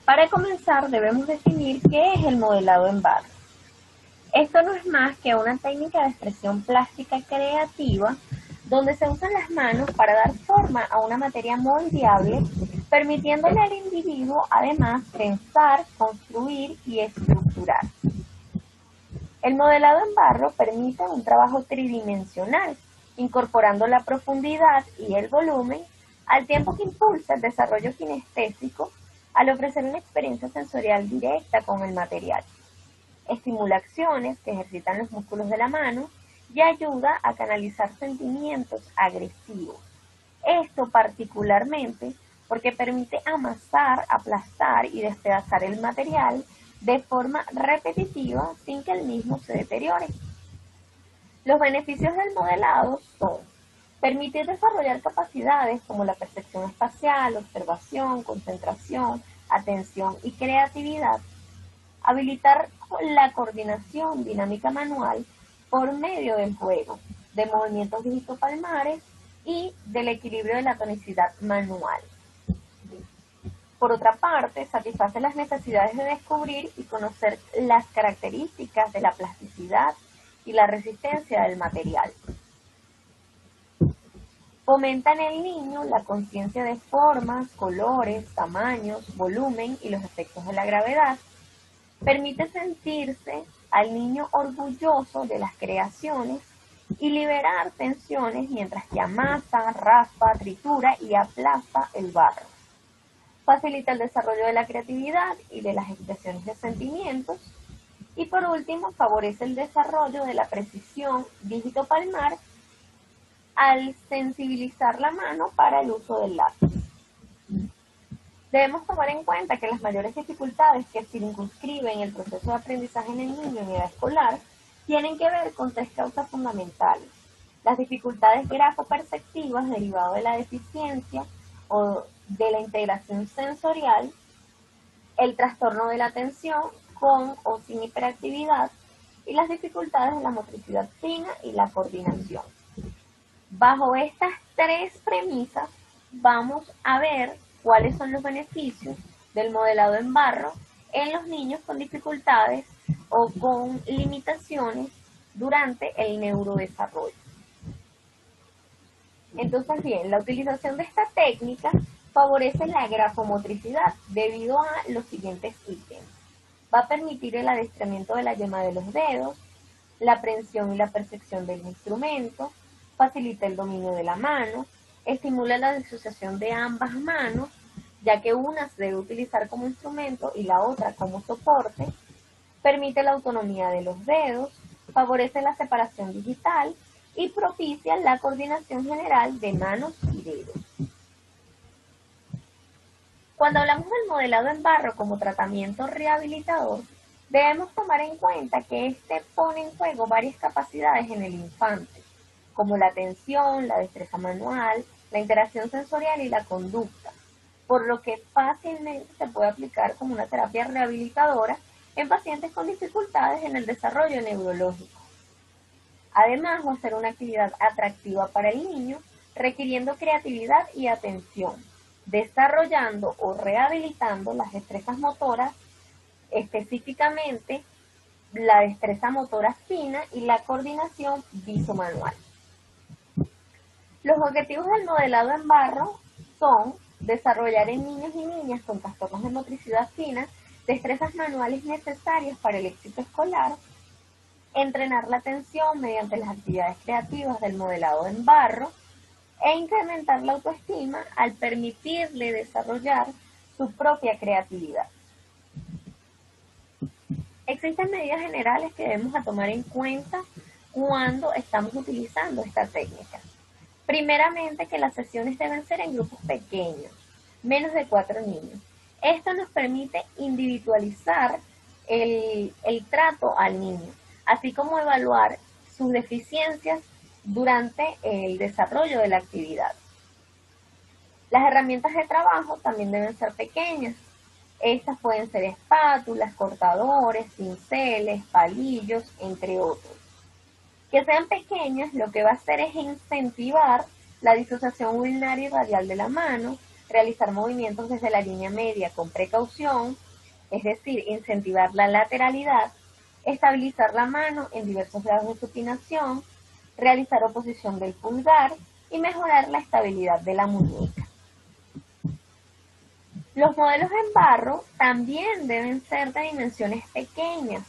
Para comenzar debemos definir qué es el modelado en barro. Esto no es más que una técnica de expresión plástica creativa donde se usan las manos para dar forma a una materia moldeable, permitiéndole al individuo además pensar, construir y estructurar. El modelado en barro permite un trabajo tridimensional, incorporando la profundidad y el volumen, al tiempo que impulsa el desarrollo kinestésico al ofrecer una experiencia sensorial directa con el material. Estimula acciones que ejercitan los músculos de la mano y ayuda a canalizar sentimientos agresivos. Esto particularmente porque permite amasar, aplastar y despedazar el material de forma repetitiva sin que el mismo se deteriore. Los beneficios del modelado son permitir desarrollar capacidades como la percepción espacial, observación, concentración, atención y creatividad, habilitar la coordinación dinámica manual por medio del juego, de movimientos dígito-palmares y del equilibrio de la tonicidad manual. Por otra parte, satisface las necesidades de descubrir y conocer las características de la plasticidad y la resistencia del material. Fomenta en el niño la conciencia de formas, colores, tamaños, volumen y los efectos de la gravedad. Permite sentirse al niño orgulloso de las creaciones y liberar tensiones mientras que amasa, raspa, tritura y aplasta el barro. Facilita el desarrollo de la creatividad y de las expresiones de sentimientos. Y por último, favorece el desarrollo de la precisión dígito-palmar al sensibilizar la mano para el uso del lápiz. Debemos tomar en cuenta que las mayores dificultades que circunscriben el proceso de aprendizaje en el niño en edad escolar tienen que ver con 3 causas fundamentales. Las dificultades grafoperceptivas derivadas de la deficiencia o de la integración sensorial, el trastorno de la atención con o sin hiperactividad y las dificultades de la motricidad fina y la coordinación. Bajo estas 3 premisas vamos a ver cuáles son los beneficios del modelado en barro en los niños con dificultades o con limitaciones durante el neurodesarrollo. Entonces, bien, la utilización de esta técnica favorece la grafomotricidad debido a los siguientes ítems. Va a permitir el adiestramiento de la yema de los dedos, la aprehensión y la percepción del instrumento, facilita el dominio de la mano, estimula la disociación de ambas manos, ya que una se debe utilizar como instrumento y la otra como soporte, permite la autonomía de los dedos, favorece la separación digital y propicia la coordinación general de manos y dedos. Cuando hablamos del modelado en barro como tratamiento rehabilitador, debemos tomar en cuenta que este pone en juego varias capacidades en el infante, como la atención, la destreza manual, la interacción sensorial y la conducta, por lo que fácilmente se puede aplicar como una terapia rehabilitadora en pacientes con dificultades en el desarrollo neurológico. Además, va a ser una actividad atractiva para el niño, requiriendo creatividad y atención, desarrollando o rehabilitando las destrezas motoras, específicamente la destreza motora fina y la coordinación visomanual. Los objetivos del modelado en barro son desarrollar en niños y niñas con trastornos de motricidad fina destrezas manuales necesarias para el éxito escolar, entrenar la atención mediante las actividades creativas del modelado en barro e incrementar la autoestima al permitirle desarrollar su propia creatividad. Existen medidas generales que debemos tomar en cuenta cuando estamos utilizando esta técnica. Primeramente, que las sesiones deben ser en grupos pequeños, menos de 4 niños. Esto nos permite individualizar el trato al niño, así como evaluar sus deficiencias durante el desarrollo de la actividad. Las herramientas de trabajo también deben ser pequeñas. Estas pueden ser espátulas, cortadores, pinceles, palillos, entre otros. Que sean pequeñas lo que va a hacer es incentivar la disociación ulnar y radial de la mano, realizar movimientos desde la línea media con precaución, es decir, incentivar la lateralidad, estabilizar la mano en diversos grados de supinación, realizar oposición del pulgar y mejorar la estabilidad de la muñeca. Los modelos en barro también deben ser de dimensiones pequeñas,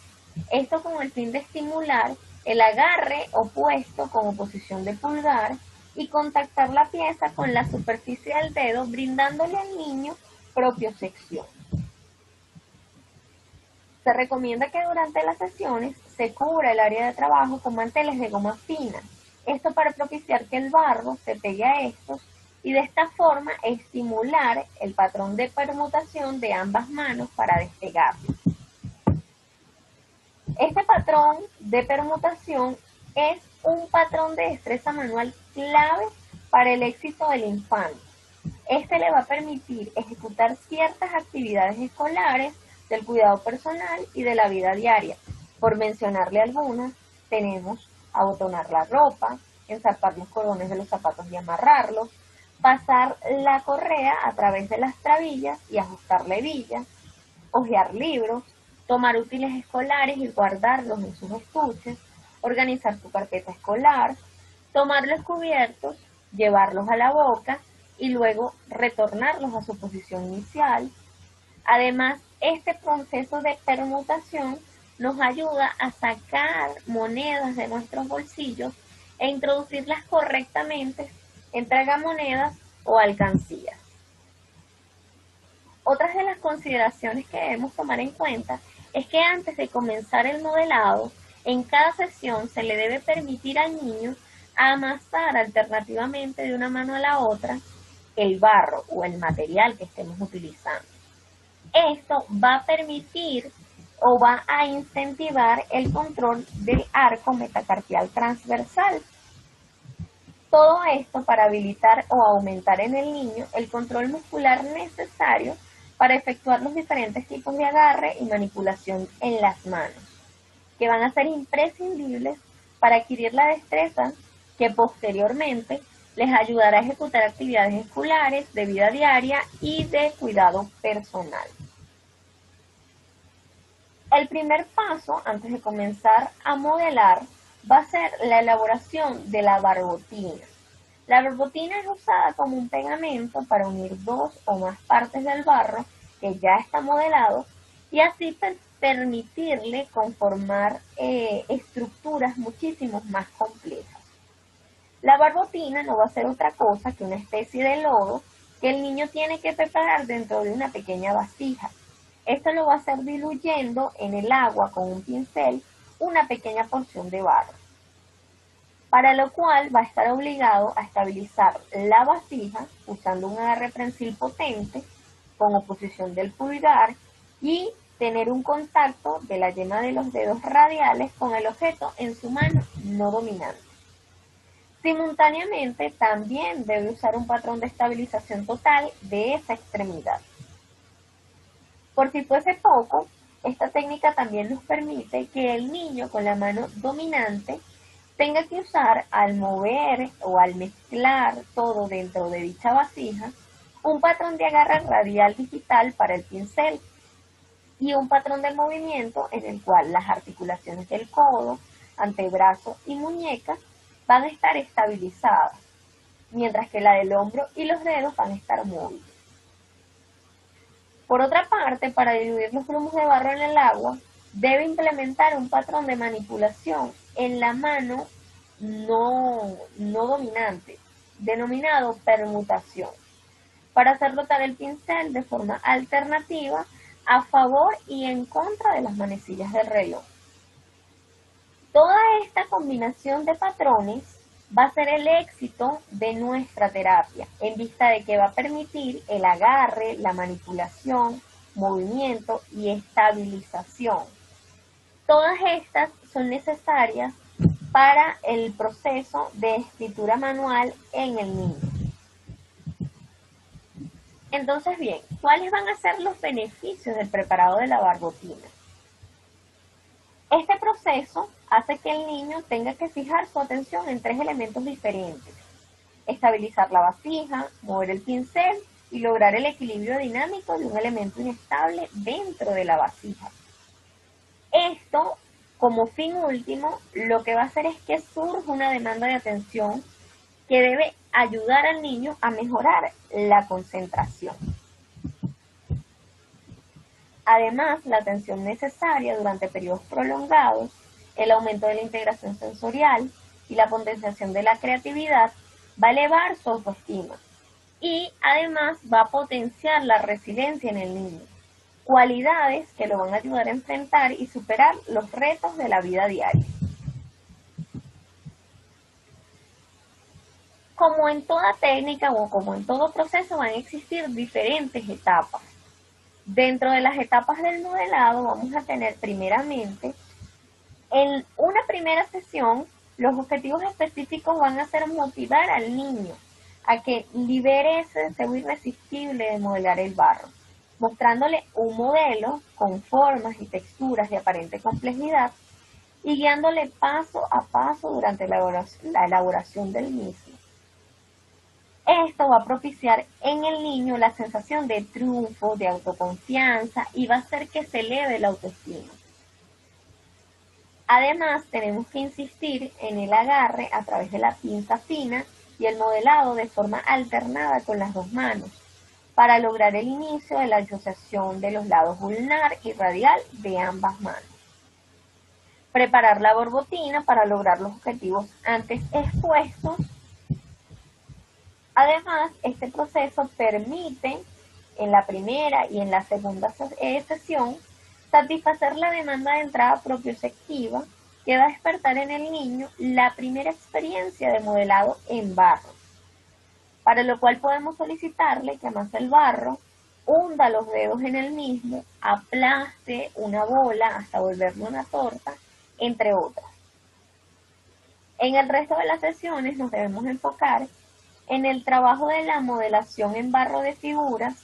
esto con el fin de estimular el agarre opuesto con oposición de pulgar y contactar la pieza con la superficie del dedo, brindándole al niño propiocepción. Se recomienda que durante las sesiones se cubra el área de trabajo con manteles de goma fina, esto para propiciar que el barro se pegue a estos y de esta forma estimular el patrón de permutación de ambas manos para despegarlo. Este patrón de permutación es un patrón de destreza manual clave para el éxito del infante. Este le va a permitir ejecutar ciertas actividades escolares, del cuidado personal y de la vida diaria. Por mencionarle algunas, tenemos abotonar la ropa, ensartar los cordones de los zapatos y amarrarlos, pasar la correa a través de las trabillas y ajustar la hebilla, hojear libros, tomar útiles escolares y guardarlos en sus estuches, organizar su carpeta escolar, tomar los cubiertos, llevarlos a la boca y luego retornarlos a su posición inicial. Además, este proceso de permutación nos ayuda a sacar monedas de nuestros bolsillos e introducirlas correctamente en tragamonedas o alcancías. Otras de las consideraciones que debemos tomar en cuenta es que antes de comenzar el modelado, en cada sesión se le debe permitir al niño amasar alternativamente de una mano a la otra el barro o el material que estemos utilizando. Esto va a permitir o va a incentivar el control del arco metacarpial transversal. Todo esto para habilitar o aumentar en el niño el control muscular necesario para efectuar los diferentes tipos de agarre y manipulación en las manos, que van a ser imprescindibles para adquirir la destreza que posteriormente les ayudará a ejecutar actividades escolares, de vida diaria y de cuidado personal. El primer paso antes de comenzar a modelar va a ser la elaboración de la barbotina. La barbotina es usada como un pegamento para unir dos o más partes del barro que ya está modelado y así permitirle conformar estructuras muchísimo más complejas. La barbotina no va a ser otra cosa que una especie de lodo que el niño tiene que preparar dentro de una pequeña vasija. Esto lo va a hacer diluyendo en el agua con un pincel una pequeña porción de barro, para lo cual va a estar obligado a estabilizar la vasija usando un agarre prensil potente con oposición del pulgar y tener un contacto de la yema de los dedos radiales con el objeto en su mano no dominante. Simultáneamente también debe usar un patrón de estabilización total de esa extremidad. Por si fuese poco, esta técnica también nos permite que el niño con la mano dominante tenga que usar al mover o al mezclar todo dentro de dicha vasija un patrón de agarre radial digital para el pincel y un patrón de movimiento en el cual las articulaciones del codo, antebrazo y muñeca van a estar estabilizadas, mientras que la del hombro y los dedos van a estar móviles. Por otra parte, para diluir los grumos de barro en el agua, debe implementar un patrón de manipulación en la mano no dominante, denominado permutación, para hacer rotar el pincel de forma alternativa a favor y en contra de las manecillas del reloj. Toda esta combinación de patrones va a ser el éxito de nuestra terapia, en vista de que va a permitir el agarre, la manipulación, movimiento y estabilización. Todas estas son necesarias para el proceso de escritura manual en el niño. Entonces, bien, ¿cuáles van a ser los beneficios del preparado de la barbotina? Este proceso hace que el niño tenga que fijar su atención en tres elementos diferentes: estabilizar la vasija, mover el pincel y lograr el equilibrio dinámico de un elemento inestable dentro de la vasija. Esto, como fin último, lo que va a hacer es que surja una demanda de atención que debe ayudar al niño a mejorar la concentración. Además, la atención necesaria durante periodos prolongados, el aumento de la integración sensorial y la potenciación de la creatividad va a elevar su autoestima y además va a potenciar la resiliencia en el niño, cualidades que lo van a ayudar a enfrentar y superar los retos de la vida diaria. Como en toda técnica o como en todo proceso van a existir diferentes etapas. Dentro de las etapas del modelado vamos a tener primeramente, en una primera sesión, los objetivos específicos van a ser motivar al niño a que libere ese deseo irresistible de modelar el barro, mostrándole un modelo con formas y texturas de aparente complejidad y guiándole paso a paso durante la elaboración del mismo. Esto va a propiciar en el niño la sensación de triunfo, de autoconfianza y va a hacer que se eleve la autoestima. Además, tenemos que insistir en el agarre a través de la pinza fina y el modelado de forma alternada con las dos manos para lograr el inicio de la asociación de los lados ulnar y radial de ambas manos. Preparar la barbotina para lograr los objetivos antes expuestos. Además, este proceso permite en la primera y en la segunda sesión satisfacer la demanda de entrada propioceptiva que va a despertar en el niño la primera experiencia de modelado en barro, para lo cual podemos solicitarle que amase el barro, hunda los dedos en el mismo, aplaste una bola hasta volverlo una torta, entre otras. En el resto de las sesiones nos debemos enfocar en el trabajo de la modelación en barro de figuras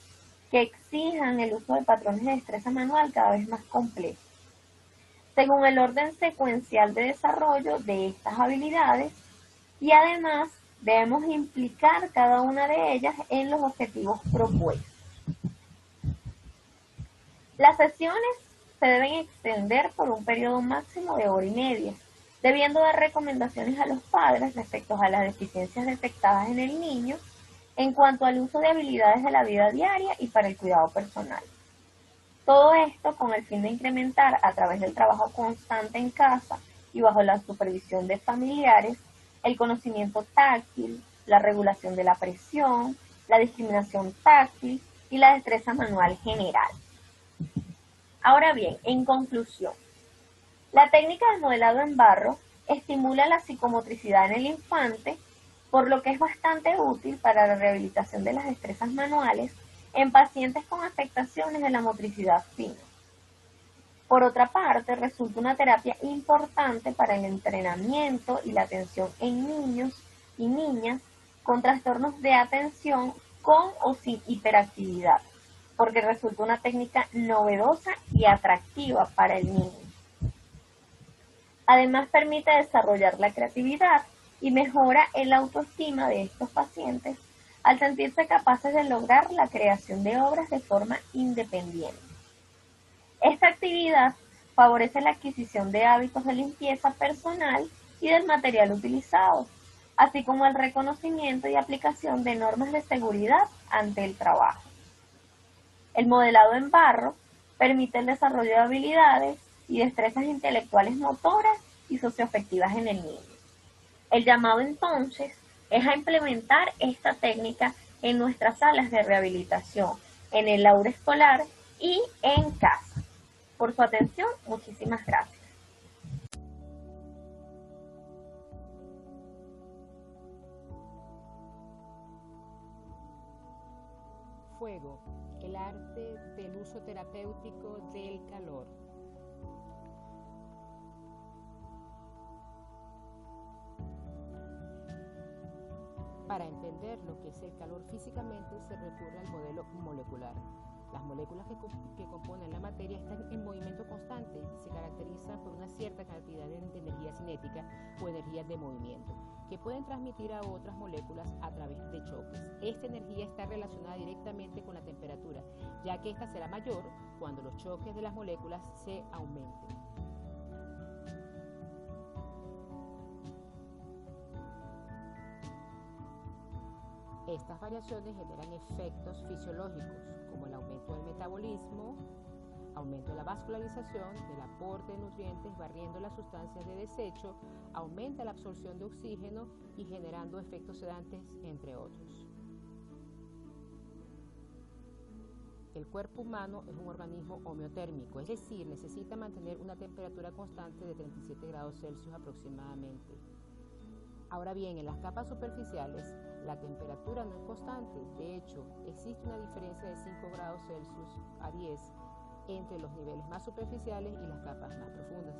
que exijan el uso de patrones de destreza manual cada vez más complejos, según el orden secuencial de desarrollo de estas habilidades, y además debemos implicar cada una de ellas en los objetivos propuestos. Las sesiones se deben extender por un periodo máximo de 1 hora y media, debiendo dar recomendaciones a los padres respecto a las deficiencias detectadas en el niño en cuanto al uso de habilidades de la vida diaria y para el cuidado personal. Todo esto con el fin de incrementar a través del trabajo constante en casa y bajo la supervisión de familiares el conocimiento táctil, la regulación de la presión, la discriminación táctil y la destreza manual general. Ahora bien, en conclusión, la técnica del modelado en barro estimula la psicomotricidad en el infante, por lo que es bastante útil para la rehabilitación de las destrezas manuales en pacientes con afectaciones de la motricidad fina. Por otra parte, resulta una terapia importante para el entrenamiento y la atención en niños y niñas con trastornos de atención con o sin hiperactividad, porque resulta una técnica novedosa y atractiva para el niño. Además, permite desarrollar la creatividad y mejora el autoestima de estos pacientes al sentirse capaces de lograr la creación de obras de forma independiente. Esta actividad favorece la adquisición de hábitos de limpieza personal y del material utilizado, así como el reconocimiento y aplicación de normas de seguridad ante el trabajo. El modelado en barro permite el desarrollo de habilidades y destrezas intelectuales motoras y socioafectivas en el niño. El llamado entonces es a implementar esta técnica en nuestras salas de rehabilitación, en el aula escolar y en casa. Por su atención, muchísimas gracias. Fuego, el arte del uso terapéutico del calor. Para entender lo que es el calor físicamente se recurre al modelo molecular. Las moléculas que componen la materia están en movimiento constante y se caracterizan por una cierta cantidad de energía cinética o energía de movimiento, que pueden transmitir a otras moléculas a través de choques. Esta energía está relacionada directamente con la temperatura, ya que esta será mayor cuando los choques de las moléculas se aumenten. Estas variaciones generan efectos fisiológicos, como el aumento del metabolismo, aumento de la vascularización, del aporte de nutrientes, barriendo las sustancias de desecho, aumenta la absorción de oxígeno y generando efectos sedantes, entre otros. El cuerpo humano es un organismo homeotérmico, es decir, necesita mantener una temperatura constante de 37 grados Celsius aproximadamente. Ahora bien, en las capas superficiales, la temperatura no es constante. De hecho, existe una diferencia de 5 grados Celsius a 10 entre los niveles más superficiales y las capas más profundas.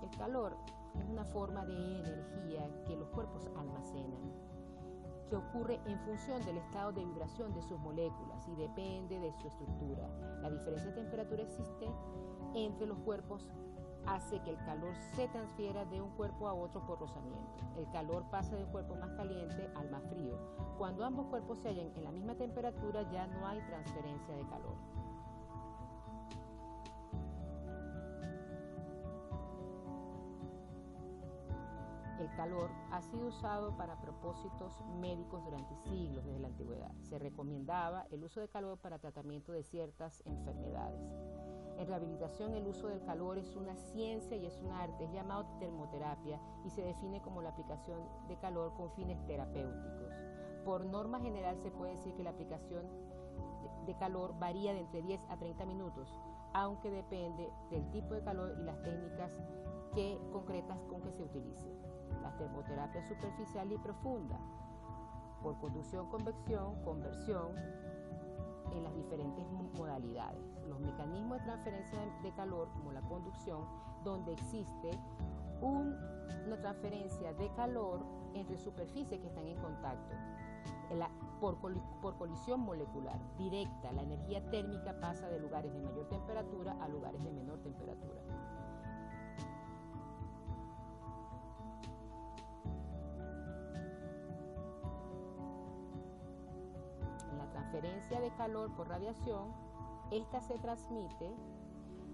El calor es una forma de energía que los cuerpos almacenan, que ocurre en función del estado de vibración de sus moléculas y depende de su estructura. La diferencia de temperatura existe entre los cuerpos hace que el calor se transfiera de un cuerpo a otro por rozamiento. El calor pasa de un cuerpo más caliente al más frío. Cuando ambos cuerpos se hallan en la misma temperatura ya no hay transferencia de calor. El calor ha sido usado para propósitos médicos durante siglos desde la antigüedad. Se recomendaba el uso de calor para tratamiento de ciertas enfermedades. En rehabilitación, el uso del calor es una ciencia y es un arte, es llamado termoterapia y se define como la aplicación de calor con fines terapéuticos. Por norma general se puede decir que la aplicación de calor varía de entre 10 a 30 minutos, aunque depende del tipo de calor y las técnicas concretas con que se utilice. La termoterapia superficial y profunda, por conducción, convección, conversión, en las diferentes modalidades. Los mecanismos de transferencia de calor, como la conducción, donde existe una transferencia de calor entre superficies que están en contacto. Por colisión molecular directa, la energía térmica pasa de lugares de mayor temperatura a lugares de menor temperatura. Transferencia de calor por radiación, Esta se transmite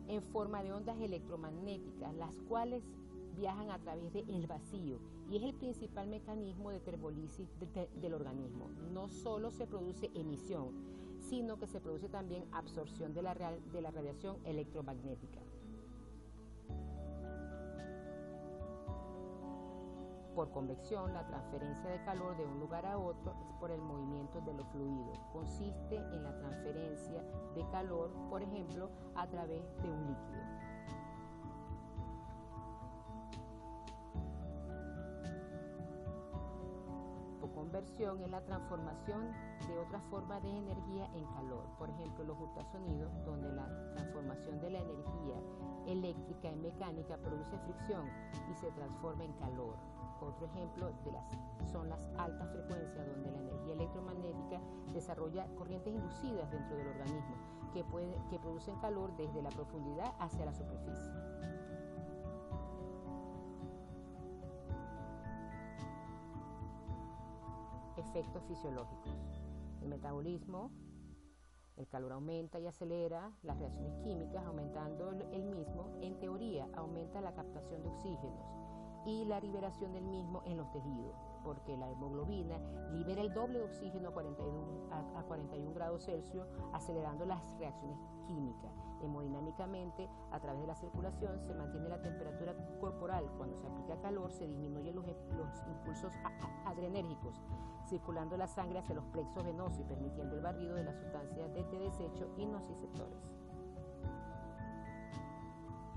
en forma de ondas electromagnéticas, las cuales viajan a través del vacío y es el principal mecanismo de termolisis del organismo. No solo se produce emisión, sino que se produce también absorción de la radiación electromagnética. Por convección, la transferencia de calor de un lugar a otro es por el movimiento de los fluidos. Consiste en la transferencia de calor, por ejemplo, a través de un líquido. Conversión es la transformación de otra forma de energía en calor. Por ejemplo, los ultrasonidos, donde la transformación de la energía eléctrica en mecánica produce fricción y se transforma en calor. Otro ejemplo son las altas frecuencias, donde la energía electromagnética desarrolla corrientes inducidas dentro del organismo que producen calor desde la profundidad hacia la superficie. Efectos fisiológicos. El metabolismo, el calor aumenta y acelera las reacciones químicas, aumentando el mismo. En teoría, aumenta la captación de oxígenos y la liberación del mismo en los tejidos, porque la hemoglobina libera el doble de oxígeno a 41 grados Celsius, acelerando las reacciones químicas. Hemodinámicamente, a través de la circulación, se mantiene la temperatura corporal. Cuando se aplica calor, se disminuyen los impulsos adrenérgicos, circulando la sangre hacia los plexos venosos y permitiendo el barrido de las sustancias de desecho y nociceptores.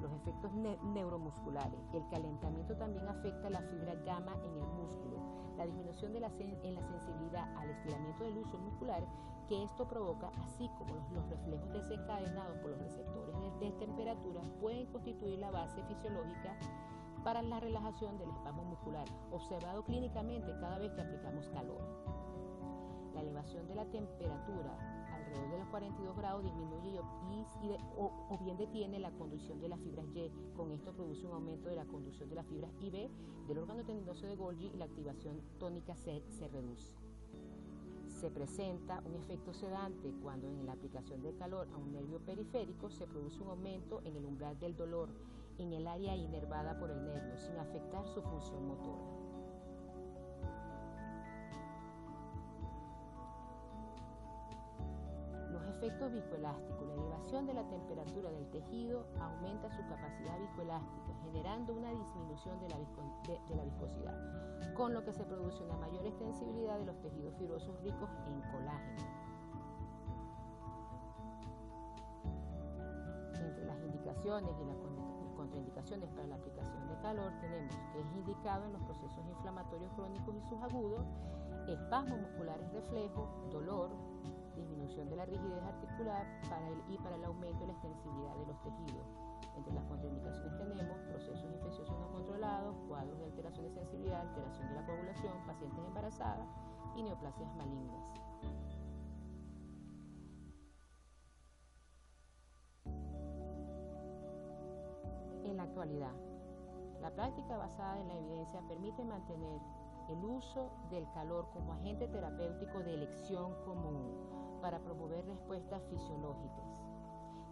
Los efectos neuromusculares. El calentamiento también afecta la fibra gamma en el músculo. La disminución en la sensibilidad al estiramiento del uso muscular que esto provoca, así como los reflejos desencadenados por los receptores de temperatura, pueden constituir la base fisiológica para la relajación del espasmo muscular, observado clínicamente cada vez que aplicamos calor. La elevación de la temperatura alrededor de los 42 grados disminuye o bien detiene la conducción de las fibras Y. Con esto produce un aumento de la conducción de las fibras IB del órgano tendinoso de Golgi y la activación tónica se reduce. Se presenta un efecto sedante cuando en la aplicación de calor a un nervio periférico se produce un aumento en el umbral del dolor en el área inervada por el nervio, sin afectar su función motora. Los efectos viscoelásticos. La elevación de la temperatura del tejido aumenta su capacidad viscoelástica, generando una disminución de la viscosidad, con lo que se produce una mayor extensibilidad de los tejidos fibrosos ricos en colágeno. Entre las indicaciones y las contraindicaciones para la aplicación de calor tenemos que es indicado en los procesos inflamatorios crónicos y subagudos, espasmos musculares reflejos, dolor, disminución de la rigidez articular y para el aumento de la extensibilidad de los tejidos. Entre las contraindicaciones tenemos procesos infecciosos no controlados, cuadros de alteración de sensibilidad, alteración de la coagulación, pacientes embarazadas y neoplasias malignas. En la actualidad, la práctica basada en la evidencia permite mantener el uso del calor como agente terapéutico de elección común para promover respuestas fisiológicas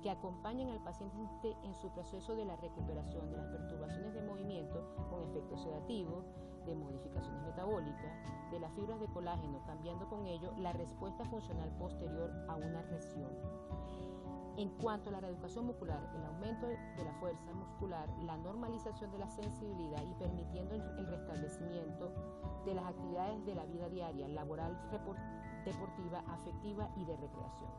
que acompañen al paciente en su proceso de la recuperación de las perturbaciones de movimiento con efectos sedativos, de modificaciones metabólicas, de las fibras de colágeno, cambiando con ello la respuesta funcional posterior a una lesión. En cuanto a la reeducación muscular, el aumento de la fuerza muscular, la normalización de la sensibilidad y permitiendo el restablecimiento de las actividades de la vida diaria, laboral, deportiva, afectiva y de recreación.